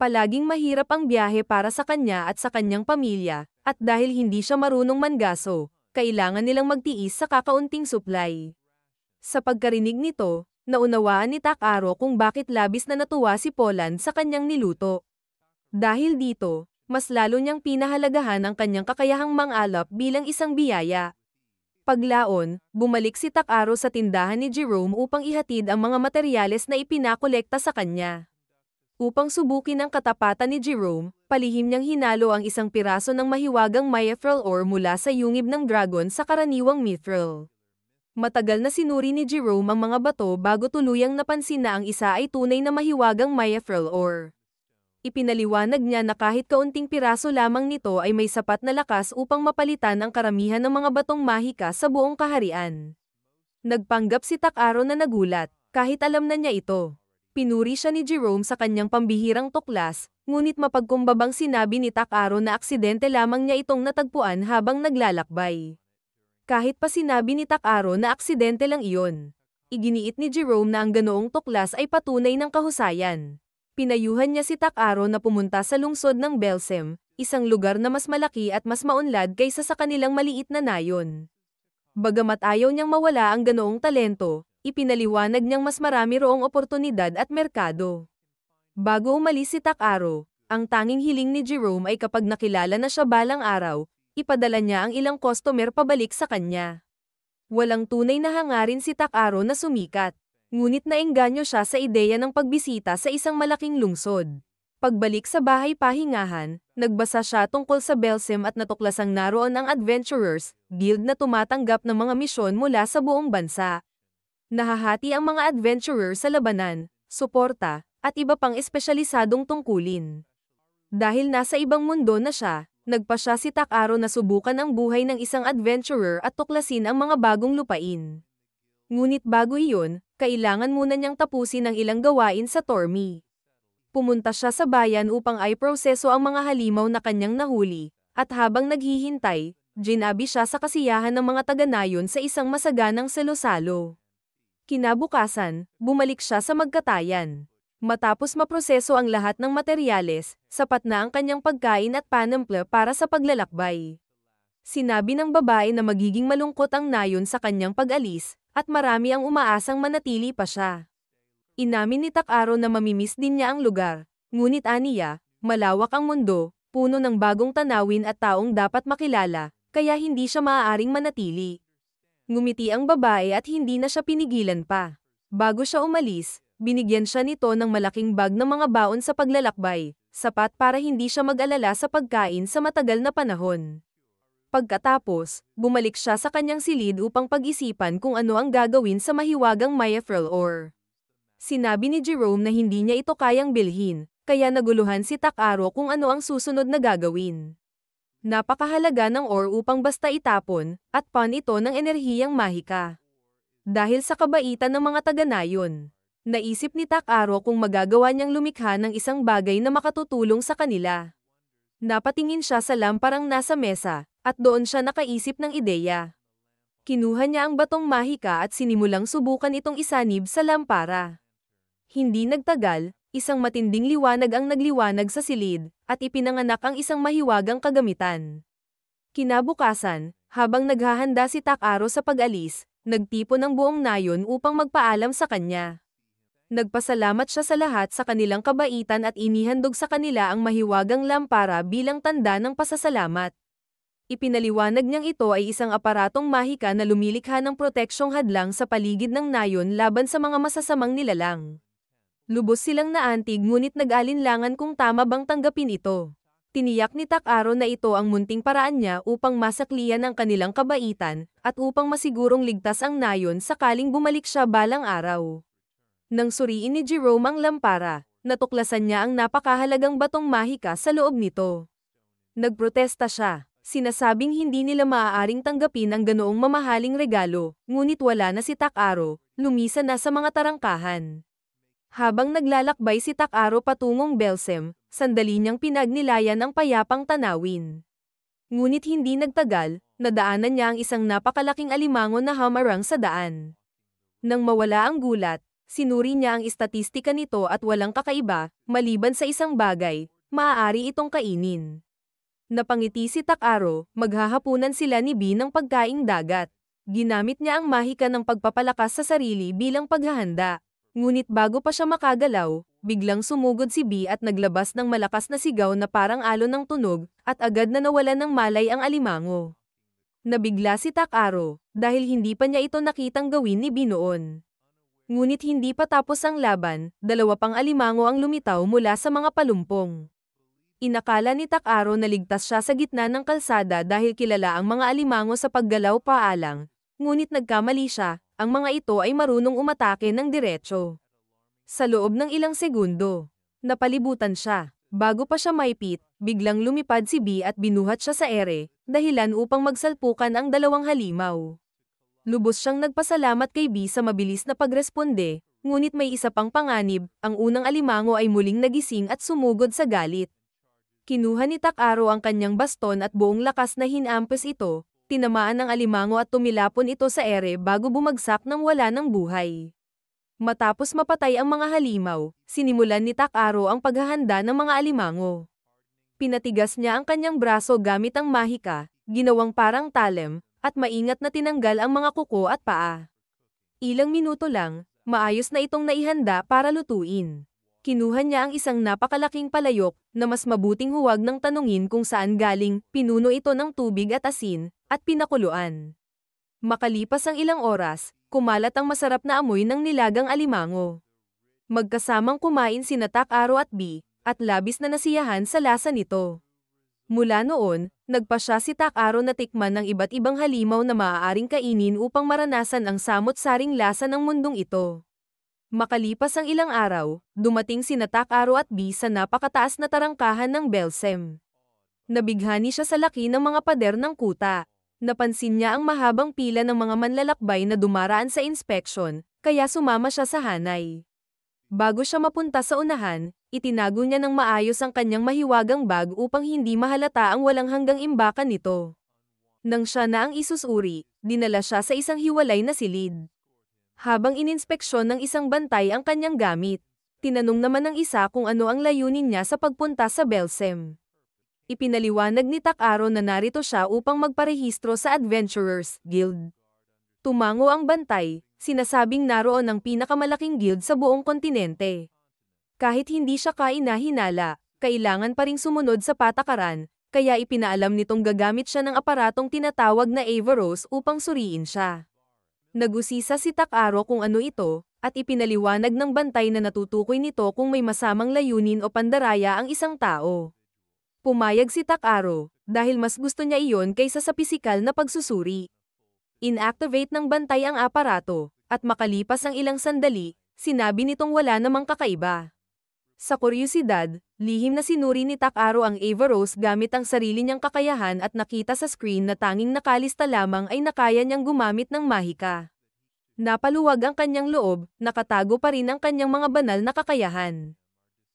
Palaging mahirap ang biyahe para sa kanya at sa kanyang pamilya, at dahil hindi siya marunong mangaso, kailangan nilang magtiis sa kakaunting supply. Sa pagkarinig nito, naunawaan ni Takaro kung bakit labis na natuwa si Poland sa kanyang niluto. Dahil dito, mas lalo niyang pinahalagahan ang kanyang kakayahang mangalap bilang isang biyaya. Paglaon, bumalik si Takaro sa tindahan ni Jerome upang ihatid ang mga materyales na ipinakolekta sa kanya. Upang subukin ang katapatan ni Jerome, palihim niyang hinalo ang isang piraso ng mahiwagang mithril ore mula sa yungib ng dragon sa karaniwang mithril. Matagal na sinuri ni Jerome ang mga bato bago tuluyang napansin na ang isa ay tunay na mahiwagang mithril ore. Ipinaliwanag niya na kahit kaunting piraso lamang nito ay may sapat na lakas upang mapalitan ang karamihan ng mga batong mahika sa buong kaharian. Nagpanggap si Takaro na nagulat, kahit alam na niya ito. Pinuri siya ni Jerome sa kanyang pambihirang tuklas, ngunit mapagkumbabang sinabi ni Takaro na aksidente lamang niya itong natagpuan habang naglalakbay. Kahit pa sinabi ni Takaro na aksidente lang iyon. Iginiit ni Jerome na ang ganoong tuklas ay patunay ng kahusayan. Pinayuhan niya si Takaro na pumunta sa lungsod ng Belsem, isang lugar na mas malaki at mas maunlad kaysa sa kanilang maliit na nayon. Bagamat ayaw niyang mawala ang ganoong talento, ipinaliwanag niyang mas marami roong oportunidad at merkado. Bago umalis si Takaro, ang tanging hiling ni Jerome ay kapag nakilala na siya balang araw, ipadala niya ang ilang customer pabalik sa kanya. Walang tunay na hangarin si Takaro na sumikat. Ngunit naengganyo siya sa ideya ng pagbisita sa isang malaking lungsod. Pagbalik sa bahay pahingahan, nagbasa siya tungkol sa Belsem at natuklasang naroon ang Adventurers Guild na tumatanggap ng mga misyon mula sa buong bansa. Nahahati ang mga adventurer sa labanan, suporta, at iba pang espesyalisadong tungkulin. Dahil nasa ibang mundo na siya, nagpasya si Takaro na subukan ang buhay ng isang adventurer at tuklasin ang mga bagong lupain. Ngunit bago iyon, kailangan muna niyang tapusin ang ilang gawain sa Tormi. Pumunta siya sa bayan upang i-proseso ang mga halimaw na kanyang nahuli, at habang naghihintay, ginabi siya sa kasiyahan ng mga taga-nayon sa isang masaganang salo-salo. Kinabukasan, bumalik siya sa magkatayan. Matapos maproseso ang lahat ng materyales, sapat na ang kanyang pagkain at panimple para sa paglalakbay. Sinabi ng babae na magiging malungkot ang nayon sa kanyang pag-alis, at marami ang umaasang manatili pa siya. Inamin ni Takaro na mamimiss din niya ang lugar, ngunit aniya, malawak ang mundo, puno ng bagong tanawin at taong dapat makilala, kaya hindi siya maaaring manatili. Ngumiti ang babae at hindi na siya pinigilan pa. Bago siya umalis, binigyan siya nito ng malaking bag ng mga baon sa paglalakbay, sapat para hindi siya mag-alala sa pagkain sa matagal na panahon. Pagkatapos, bumalik siya sa kanyang silid upang pag-isipan kung ano ang gagawin sa mahiwagang Mayafrel ore. Sinabi ni Jerome na hindi niya ito kayang bilhin, kaya naguluhan si Takaro kung ano ang susunod na gagawin. Napakahalaga ng ore upang basta itapon, at pan ito ng enerhiyang mahika. Dahil sa kabaitan ng mga taga-nayon, naisip ni Takaro kung magagawa niyang lumikha ng isang bagay na makatutulong sa kanila. Napatingin siya sa lamparang nasa mesa, at doon siya nakaisip ng ideya. Kinuha niya ang batong mahika at sinimulang subukan itong isanib sa lampara. Hindi nagtagal, isang matinding liwanag ang nagliwanag sa silid, at ipinanganak ang isang mahiwagang kagamitan. Kinabukasan, habang naghahanda si Takaro sa pag-alis, nagtipon ang buong nayon upang magpaalam sa kanya. Nagpasalamat siya sa lahat sa kanilang kabaitan at inihandog sa kanila ang mahiwagang lampara bilang tanda ng pasasalamat. Ipinaliwanag niyang ito ay isang aparatong mahika na lumilikha ng proteksyong hadlang sa paligid ng nayon laban sa mga masasamang nilalang. Lubos silang naantig ngunit nag-alinlangan kung tama bang tanggapin ito. Tiniyak ni Takaro na ito ang munting paraan niya upang masakliyan ang kanilang kabaitan, at upang masigurong ligtas ang nayon sakaling bumalik siya balang araw. Nang suriin ni Jerome ang lampara, natuklasan niya ang napakahalagang batong mahika sa loob nito. Nagprotesta siya, sinasabing hindi nila maaaring tanggapin ang ganoong mamahaling regalo, ngunit wala na si Takaro, lumisan na sa mga tarangkahan. Habang naglalakbay si Takaro patungong Belsem, sandali niyang pinagnilayan ang payapang tanawin. Ngunit hindi nagtagal, nadaanan niya ang isang napakalaking alimango na hamarang sa daan. Nang mawala ang gulat, sinuri niya ang estatistika nito at walang kakaiba, maliban sa isang bagay, maaari itong kainin. Napangiti si Takaro, maghahapunan sila ni B ng pagkaing dagat. Ginamit niya ang mahika ng pagpapalakas sa sarili bilang paghahanda. Ngunit bago pa siya makagalaw, biglang sumugod si B at naglabas ng malakas na sigaw na parang alon ng tunog, at agad na nawalan ng malay ang alimango. Nabigla si Takaro, dahil hindi pa niya ito nakitang gawin ni B noon. Ngunit hindi pa tapos ang laban, dalawa pang alimango ang lumitaw mula sa mga palumpong. Inakala ni Takaro na ligtas siya sa gitna ng kalsada dahil kilala ang mga alimango sa paggalaw paalang, ngunit nagkamali siya. Ang mga ito ay marunong umatake ng diretso. Sa loob ng ilang segundo, napalibutan siya. Bago pa siya maipit, biglang lumipad si B at binuhat siya sa ere, dahilan upang magsalpukan ang dalawang halimaw. Lubos siyang nagpasalamat kay B sa mabilis na pagresponde, ngunit may isa pang panganib, ang unang alimango ay muling nagising at sumugod sa galit. Kinuha ni Takaro ang kanyang baston at buong lakas na hinampes ito. Tinamaan ng alimango at tumilapon ito sa ere bago bumagsak nang wala ng buhay. Matapos mapatay ang mga halimaw, sinimulan ni Takaro ang paghahanda ng mga alimango. Pinatigas niya ang kanyang braso gamit ang mahika, ginawang parang talem, at maingat na tinanggal ang mga kuko at paa. Ilang minuto lang, maayos na itong naihanda para lutuin. Kinuha niya ang isang napakalaking palayok, na mas mabuting huwag nang tanungin kung saan galing, pinuno ito ng tubig at asin, at pinakuluan. Makalipas ang ilang oras, kumalat ang masarap na amoy ng nilagang alimango. Magkasamang kumain sina Tak-aro at B, at labis na nasiyahan sa lasa nito. Mula noon, nagpasya si Tak-aro na tikman ng iba't ibang halimaw na maaaring kainin upang maranasan ang samot-saring lasa ng mundong ito. Makalipas ang ilang araw, dumating sina Tak-aro at B sa napakataas na tarangkahan ng Belsem. Nabighani siya sa laki ng mga pader ng kuta. Napansin niya ang mahabang pila ng mga manlalakbay na dumaraan sa inspeksyon, kaya sumama siya sa hanay. Bago siya mapunta sa unahan, itinago niya ng maayos ang kanyang mahiwagang bag upang hindi mahalata ang walang hanggang imbakan nito. Nang siya na ang isusuri, dinala siya sa isang hiwalay na silid. Habang ininspeksyon ng isang bantay ang kanyang gamit, tinanong naman ng isa kung ano ang layunin niya sa pagpunta sa Belsem. Ipinaliwanag ni Tak-aro na narito siya upang magparehistro sa Adventurers Guild. Tumango ang bantay, sinasabing naroon ang pinakamalaking guild sa buong kontinente. Kahit hindi siya kainahinala, kailangan pa ring sumunod sa patakaran, kaya ipinaalam nitong gagamit siya ng aparatong tinatawag na Averroes upang suriin siya. Nag-usisa si Tak-aro kung ano ito, at ipinaliwanag ng bantay na natutukoy nito kung may masamang layunin o pandaraya ang isang tao. Pumayag si Tak-aro, dahil mas gusto niya iyon kaysa sa pisikal na pagsusuri. Inactivate ng bantay ang aparato, at makalipas ang ilang sandali, sinabi nitong wala namang kakaiba. Sa kuryosidad, lihim na sinuri ni Tak-aro ang Averroes gamit ang sarili niyang kakayahan at nakita sa screen na tanging nakalista lamang ay nakaya niyang gumamit ng mahika. Napaluwag ang kanyang loob, nakatago pa rin ang kanyang mga banal na kakayahan.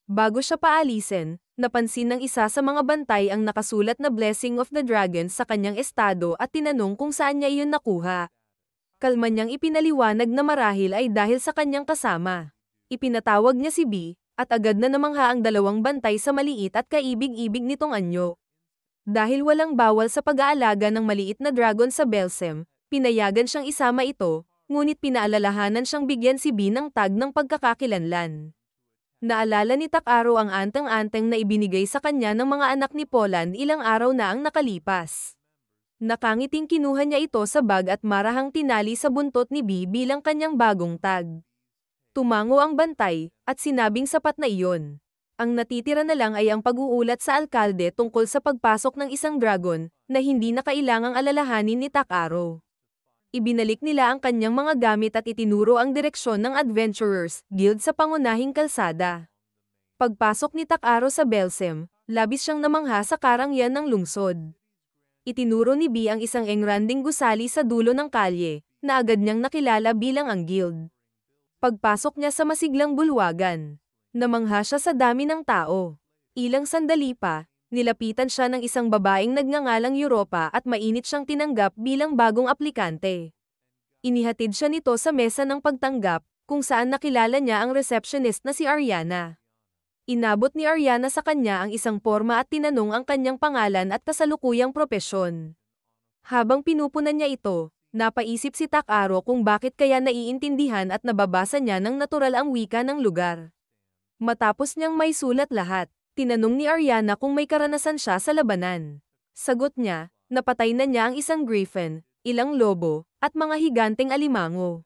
Bago siya paalisin, napansin ng isa sa mga bantay ang nakasulat na Blessing of the Dragons sa kanyang estado at tinanong kung saan niya iyon nakuha. Kalma niyang ipinaliwanag na marahil ay dahil sa kanyang kasama. Ipinatawag niya si B, at agad na namangha ang dalawang bantay sa maliit at kaibig-ibig nitong anyo. Dahil walang bawal sa pag-aalaga ng maliit na dragon sa Belsem, pinayagan siyang isama ito, ngunit pinaalalahanan siyang bigyan si B ng tag ng pagkakakilanlan. Naalala ni Tak-aro ang anteng-anteng na ibinigay sa kanya ng mga anak ni Poland ilang araw na ang nakalipas. Nakangiting kinuha niya ito sa bag at marahang tinali sa buntot ni B bilang kanyang bagong tag. Tumango ang bantay, at sinabing sapat na iyon. Ang natitira na lang ay ang pag-uulat sa alkalde tungkol sa pagpasok ng isang dragon, na hindi na kailangang alalahanin ni Tak-aro. Ibinalik nila ang kanyang mga gamit at itinuro ang direksyon ng Adventurers Guild sa pangunahing kalsada. Pagpasok ni Tak-aro sa Belsem, labis siyang namangha sa karangyaan ng lungsod. Itinuro ni B ang isang engranding gusali sa dulo ng kalye, na agad niyang nakilala bilang ang guild. Pagpasok niya sa masiglang bulwagan, namangha siya sa dami ng tao. Ilang sandali pa, nilapitan siya ng isang babaeng nagngangalang Europa at mainit siyang tinanggap bilang bagong aplikante. Inihatid siya nito sa mesa ng pagtanggap, kung saan nakilala niya ang receptionist na si Ariana. Inabot ni Ariana sa kanya ang isang porma at tinanong ang kanyang pangalan at kasalukuyang propesyon. Habang pinupunan niya ito, napaisip si Tak-aro kung bakit kaya naiintindihan at nababasa niya ng natural ang wika ng lugar. Matapos niyang may sulat lahat, tinanong ni Ariana kung may karanasan siya sa labanan. Sagot niya, napatay na niya ang isang griffin, ilang lobo, at mga higanteng alimango.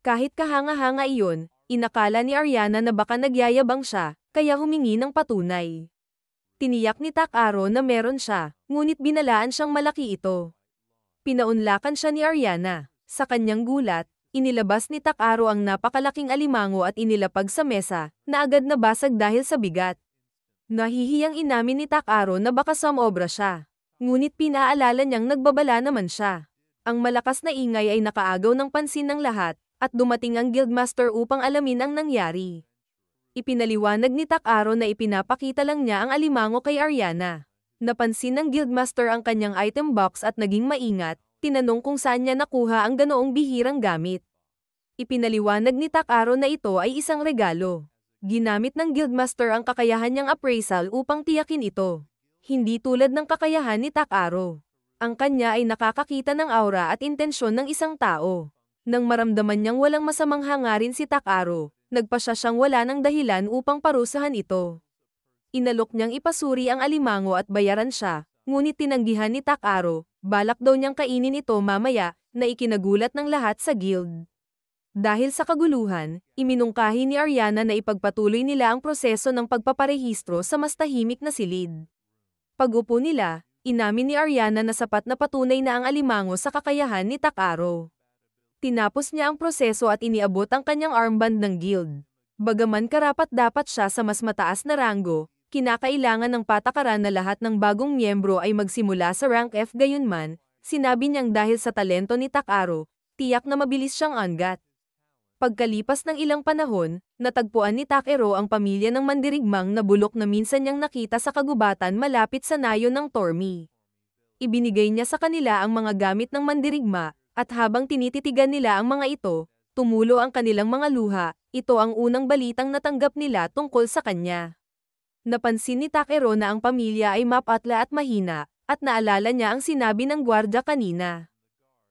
Kahit kahanga-hanga iyon, inakala ni Ariana na baka nagyayabang siya, kaya humingi ng patunay. Tiniyak ni Tak-aro na meron siya, ngunit binalaan siyang malaki ito. Pinaunlakan siya ni Ariana. Sa kanyang gulat, inilabas ni Tak-aro ang napakalaking alimango at inilapag sa mesa, na agad nabasag dahil sa bigat. Nahihiyang inamin ni Tak-aro na baka sumobra siya. Ngunit pinaalala niyang nagbabala naman siya. Ang malakas na ingay ay nakaagaw ng pansin ng lahat, at dumating ang guildmaster upang alamin ang nangyari. Ipinaliwanag ni Tak-aro na ipinapakita lang niya ang alimango kay Ariana. Napansin ng guildmaster ang kanyang item box at naging maingat, tinanong kung saan niya nakuha ang ganoong bihirang gamit. Ipinaliwanag ni Tak-aro na ito ay isang regalo. Ginamit ng guildmaster ang kakayahan niyang appraisal upang tiyakin ito. Hindi tulad ng kakayahan ni Tak-aro. Ang kanya ay nakakakita ng aura at intensyon ng isang tao. Nang maramdaman niyang walang masamang hangarin si Tak-aro, Nagpa siya siyang wala ng dahilan upang parusahan ito. Inalok niyang ipasuri ang alimango at bayaran siya, ngunit tinanggihan ni Takaro, balak daw niyang kainin ito mamaya, na ikinagulat ng lahat sa guild. Dahil sa kaguluhan, iminungkahi ni Ariana na ipagpatuloy nila ang proseso ng pagpaparehistro sa mas tahimik na silid. Pag-upo nila, inamin ni Ariana na sapat na patunay na ang alimango sa kakayahan ni Takaro. Tinapos niya ang proseso at iniabot ang kanyang armband ng guild. Bagaman karapat-dapat siya sa mas mataas na ranggo, kinakailangan ng patakaran na lahat ng bagong miyembro ay magsimula sa rank F gayunman, sinabi niyang dahil sa talento ni Takaro, tiyak na mabilis siyang angat. Pagkalipas ng ilang panahon, natagpuan ni Takero ang pamilya ng mandirigmang na bulok na minsan niyang nakita sa kagubatan malapit sa nayon ng Tormi. Ibinigay niya sa kanila ang mga gamit ng mandirigma, at habang tinititigan nila ang mga ito, tumulo ang kanilang mga luha, ito ang unang balitang natanggap nila tungkol sa kanya. Napansin ni Takero na ang pamilya ay mapatla at mahina, at naalala niya ang sinabi ng gwardya kanina.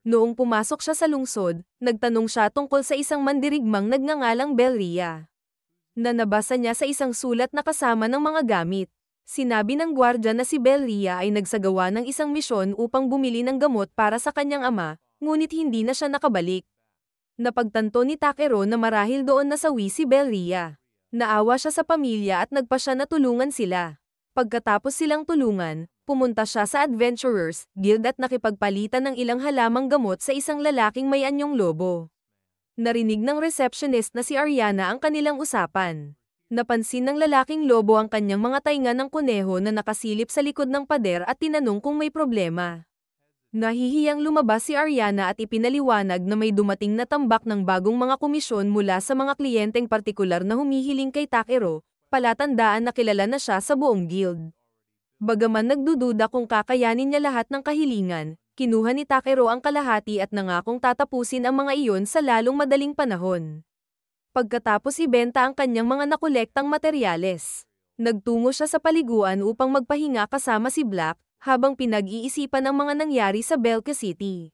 Noong pumasok siya sa lungsod, nagtanong siya tungkol sa isang mandirigmang nagngangalang Belria. Na nabasa niya sa isang sulat na kasama ng mga gamit. Sinabi ng gwardya na si Belria ay nagsagawa ng isang misyon upang bumili ng gamot para sa kanyang ama, ngunit hindi na siya nakabalik. Napagtanto ni Takero na marahil doon nasawi si Belria. Naawa siya sa pamilya at nagpa siya na tulungan sila. Pagkatapos silang tulungan, pumunta siya sa Adventurers Guild at nakipagpalitan ng ilang halamang gamot sa isang lalaking may anyong lobo. Narinig ng receptionist na si Ariana ang kanilang usapan. Napansin ng lalaking lobo ang kanyang mga tainga ng kuneho na nakasilip sa likod ng pader at tinanong kung may problema. Nahihiyang lumabas si Ariana at ipinaliwanag na may dumating na tambak ng bagong mga komisyon mula sa mga kliyenteng partikular na humihiling kay Takero, palatandaan na kilala na siya sa buong guild. Bagaman nagdududa kung kakayanin niya lahat ng kahilingan, kinuha ni Takero ang kalahati at nangakong tatapusin ang mga iyon sa lalong madaling panahon. Pagkatapos ibenta ang kanyang mga nakolektang materyales, nagtungo siya sa paliguan upang magpahinga kasama si Black, habang pinag-iisipan ang mga nangyari sa Belka City.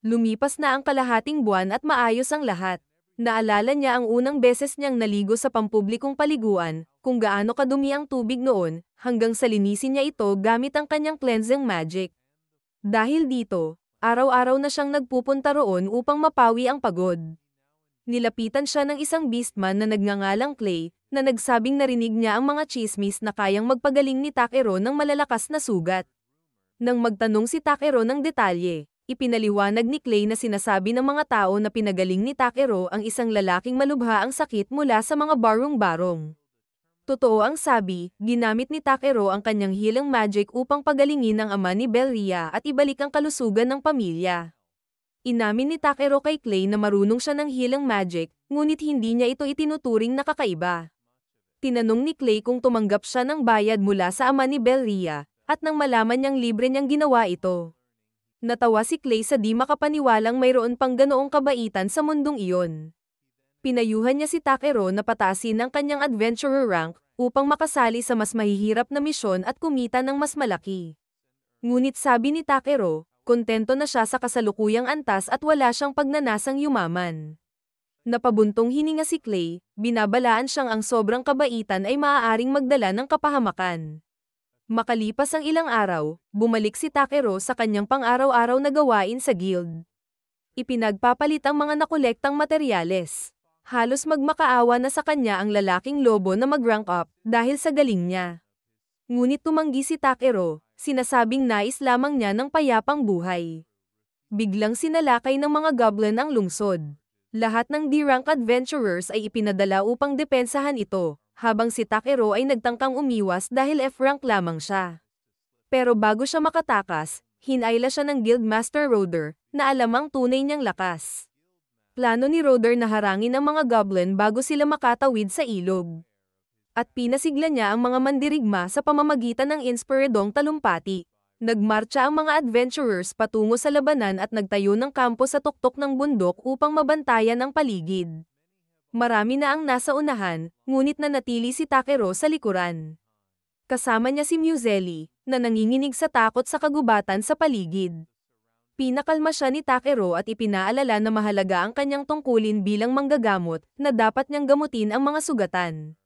Lumipas na ang kalahating buwan at maayos ang lahat. Naalala niya ang unang beses niyang naligo sa pampublikong paliguan, kung gaano kadumi ang tubig noon, hanggang sa linisin niya ito gamit ang kanyang cleansing magic. Dahil dito, araw-araw na siyang nagpupunta roon upang mapawi ang pagod. Nilapitan siya ng isang beastman na nagngangalang Clay, na nagsabing narinig niya ang mga chismis na kayang magpagaling ni Takero ng malalakas na sugat. Nang magtanong si Takero ng detalye, ipinaliwanag ni Clay na sinasabi ng mga tao na pinagaling ni Takero ang isang lalaking malubha ang sakit mula sa mga barong-barong. Totoo ang sabi, ginamit ni Takero ang kanyang healing magic upang pagalingin ang ama ni Belria at ibalik ang kalusugan ng pamilya. Inamin ni Takero kay Clay na marunong siya ng healing magic, ngunit hindi niya ito itinuturing na kakaiba. Tinanong ni Clay kung tumanggap siya ng bayad mula sa ama ni Belria, at nang malaman niyang libre niyang ginawa ito. Natawa si Clay sa di makapaniwalang mayroon pang ganoong kabaitan sa mundong iyon. Pinayuhan niya si Takero na pataasin ang kanyang adventurer rank, upang makasali sa mas mahihirap na misyon at kumita ng mas malaki. Ngunit sabi ni Takero, kontento na siya sa kasalukuyang antas at wala siyang pagnanasang yumaman. Napabuntong hininga si Clay, binabalaan siyang ang sobrang kabaitan ay maaaring magdala ng kapahamakan. Makalipas ang ilang araw, bumalik si Takero sa kanyang pang-araw-araw na gawain sa guild. Ipinagpapalit ang mga nakolektang materyales. Halos magmakaawa na sa kanya ang lalaking lobo na mag-rank up dahil sa galing niya. Ngunit tumanggi si Takero, sinasabing nais lamang niya ng payapang buhay. Biglang sinalakay ng mga goblin ang lungsod. Lahat ng D-rank adventurers ay ipinadala upang depensahan ito, habang si Takero ay nagtangkang umiwas dahil F-rank lamang siya. Pero bago siya makatakas, hinayla siya ng Guildmaster Roder, na alam ang tunay niyang lakas. Plano ni Roder na harangin ang mga goblin bago sila makatawid sa ilog. At pinasigla niya ang mga mandirigma sa pamamagitan ng inspiredong talumpati. Nagmarcha ang mga adventurers patungo sa labanan at nagtayo ng kampo sa tuktok ng bundok upang mabantayan ang paligid. Marami na ang nasa unahan, ngunit nanatili si Takero sa likuran. Kasama niya si Muzelli, na nanginginig sa takot sa kagubatan sa paligid. Pinakalma siya ni Takero at ipinaalala na mahalaga ang kanyang tungkulin bilang manggagamot na dapat niyang gamutin ang mga sugatan.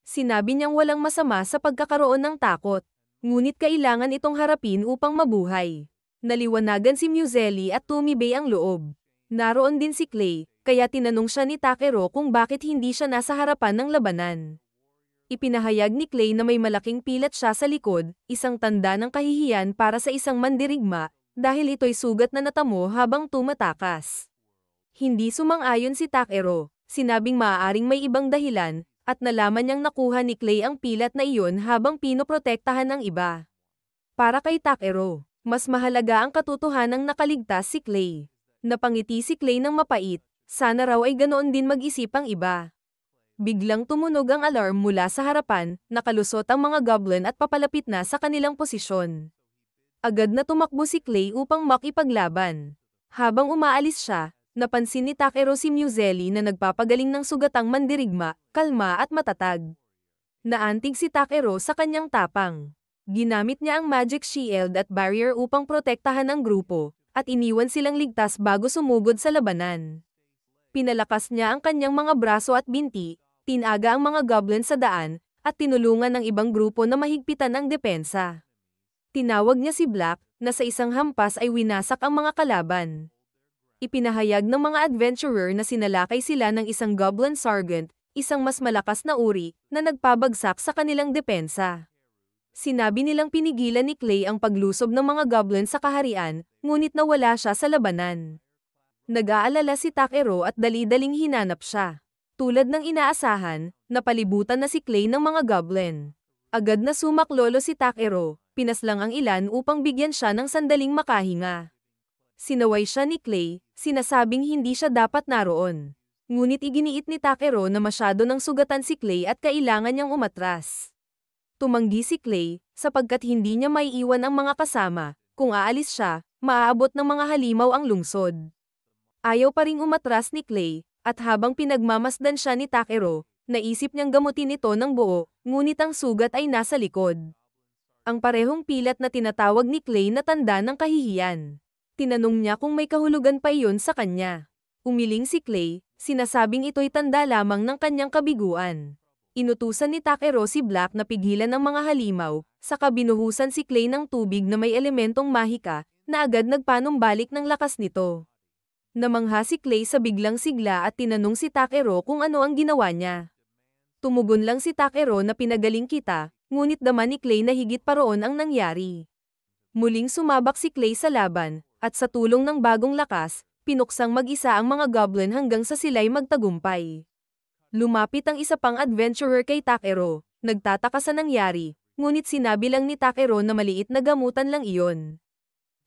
Sinabi niyang walang masama sa pagkakaroon ng takot, ngunit kailangan itong harapin upang mabuhay. Naliwanagan si Muzelli at tumibay ang loob. Naroon din si Clay, kaya tinanong siya ni Takero kung bakit hindi siya nasa harapan ng labanan. Ipinahayag ni Clay na may malaking pilat siya sa likod, isang tanda ng kahihiyan para sa isang mandirigma, dahil ito'y sugat na natamo habang tumatakas. Hindi sumang-ayon si Takero, sinabing maaaring may ibang dahilan, at nalaman niyang nakuha ni Clay ang pilat na iyon habang pinoprotektahan ng iba. Para kay Takero, mas mahalaga ang katotohanang nakaligtas si Clay. Napangiti si Clay ng mapait, sana raw ay ganoon din mag-isip ang iba. Biglang tumunog ang alarm mula sa harapan, nakalusot ang mga goblin at papalapit na sa kanilang posisyon. Agad na tumakbo si Clay upang makipaglaban. Habang umaalis siya, napansin ni Takero si Muzelli na nagpapagaling ng sugatang mandirigma, kalma at matatag. Naantig si Takero sa kanyang tapang. Ginamit niya ang magic shield at barrier upang protektahan ang grupo, at iniwan silang ligtas bago sumugod sa labanan. Pinalakas niya ang kanyang mga braso at binti, tinaga ang mga goblin sa daan, at tinulungan ng ibang grupo na mahigpitan ang depensa. Tinawag niya si Black, na sa isang hampas ay winasak ang mga kalaban. Ipinahayag ng mga adventurer na sinalakay sila ng isang goblin sergeant, isang mas malakas na uri, na nagpabagsak sa kanilang depensa. Sinabi nilang pinigilan ni Clay ang paglusob ng mga goblin sa kaharian, ngunit nawala siya sa labanan. Nag-aalala si Takero at dali-daling hinanap siya. Tulad ng inaasahan, napalibutan na si Clay ng mga goblin. Agad na sumaklolo si Takero, pinaslang ang ilan upang bigyan siya ng sandaling makahinga. Sinaway siya ni Clay, sinasabing hindi siya dapat naroon. Ngunit iginiit ni Takero na masyado ng sugatan si Clay at kailangan niyang umatras. Tumanggi si Clay, sapagkat hindi niya maiiwan ang mga kasama, kung aalis siya, maaabot ng mga halimaw ang lungsod. Ayaw pa ring umatras ni Clay, at habang pinagmamasdan siya ni Takero, naisip niyang gamutin ito ng buo, ngunit ang sugat ay nasa likod. Ang parehong pilat na tinatawag ni Clay na tanda ng kahihiyan. Tinanong niya kung may kahulugan pa iyon sa kanya. Umiling si Clay, sinasabing ito'y tanda lamang ng kanyang kabiguan. Inutusan ni Takero si Black na pigilan ang mga halimaw, saka binuhusan si Clay ng tubig na may elementong mahika, na agad nagpanumbalik ng lakas nito. Namangha si Clay sa biglang sigla at tinanong si Takero kung ano ang ginawa niya. Tumugon lang si Takero na pinagaling kita, ngunit dama ni Clay na higit pa roon ang nangyari. Muling sumabak si Clay sa laban, at sa tulong ng bagong lakas, pinuksang mag-isa ang mga goblin hanggang sa sila'y magtagumpay. Lumapit ang isa pang adventurer kay Takero, nagtataka sa nangyari, ngunit sinabi lang ni Takero na maliit na gamutan lang iyon.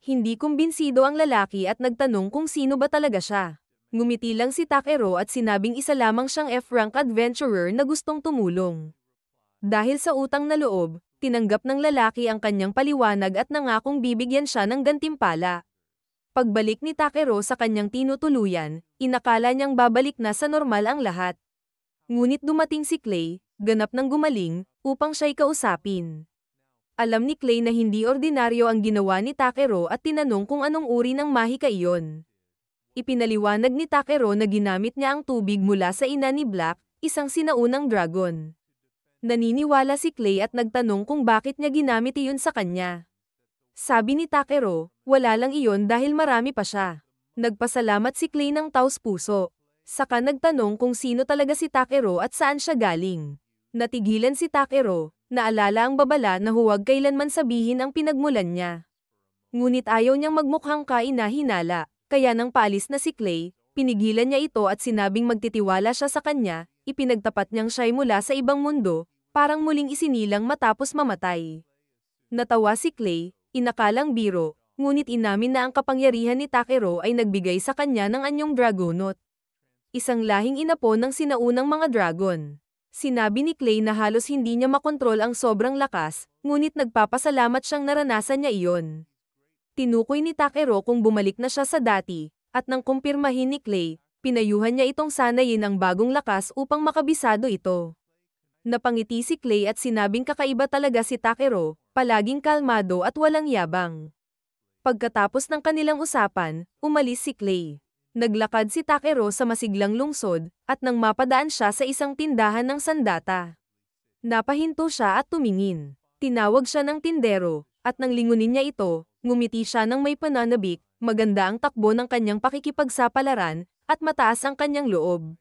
Hindi kumbinsido ang lalaki at nagtanong kung sino ba talaga siya. Ngumiti lang si Takero at sinabing isa lamang siyang F-rank adventurer na gustong tumulong. Dahil sa utang na loob, tinanggap ng lalaki ang kanyang paliwanag at nangakong bibigyan siya ng gantimpala. Pagbalik ni Takero sa kanyang tinutuluyan, inakala niyang babalik na sa normal ang lahat. Ngunit dumating si Clay, ganap ng gumaling, upang siya'y kausapin. Alam ni Clay na hindi ordinaryo ang ginawa ni Takero at tinanong kung anong uri ng mahika iyon. Ipinaliwanag ni Takero na ginamit niya ang tubig mula sa ina ni Black, isang sinaunang dragon. Naniniwala si Clay at nagtanong kung bakit niya ginamit iyon sa kanya. Sabi ni Takero, wala lang iyon dahil marami pa siya. Nagpasalamat si Clay ng taos-puso. Saka nagtanong kung sino talaga si Takero at saan siya galing. Natigilan si Takero, naalala ang babala na huwag kailanman sabihin ang pinagmulan niya. Ngunit ayaw niyang magmukhang kaina-hinala, kaya nang paalis na si Clay, pinigilan niya ito at sinabing magtitiwala siya sa kanya, ipinagtapat niyang siya'y mula sa ibang mundo, parang muling isinilang matapos mamatay. Natawa si Clay, inakalang biro, ngunit inamin na ang kapangyarihan ni Takero ay nagbigay sa kanya ng anyong dragonot. Isang lahing inapo ng sinaunang mga dragon. Sinabi ni Clay na halos hindi niya makontrol ang sobrang lakas, ngunit nagpapasalamat siyang naranasan niya iyon. Tinukoy ni Takero kung bumalik na siya sa dati, at nang kumpirmahin ni Clay, pinayuhan niya itong sanayin ang bagong lakas upang makabisado ito. Napangiti si Clay at sinabing kakaiba talaga si Takero, palaging kalmado at walang yabang. Pagkatapos ng kanilang usapan, umalis si Clay. Naglakad si Takero sa masiglang lungsod, at nang mapadaan siya sa isang tindahan ng sandata. Napahinto siya at tumingin. Tinawag siya ng tindero, at nang lingunin niya ito, ngumiti siya ng may pananabik, maganda ang takbo ng kanyang pakikipagsapalaran, at mataas ang kanyang loob.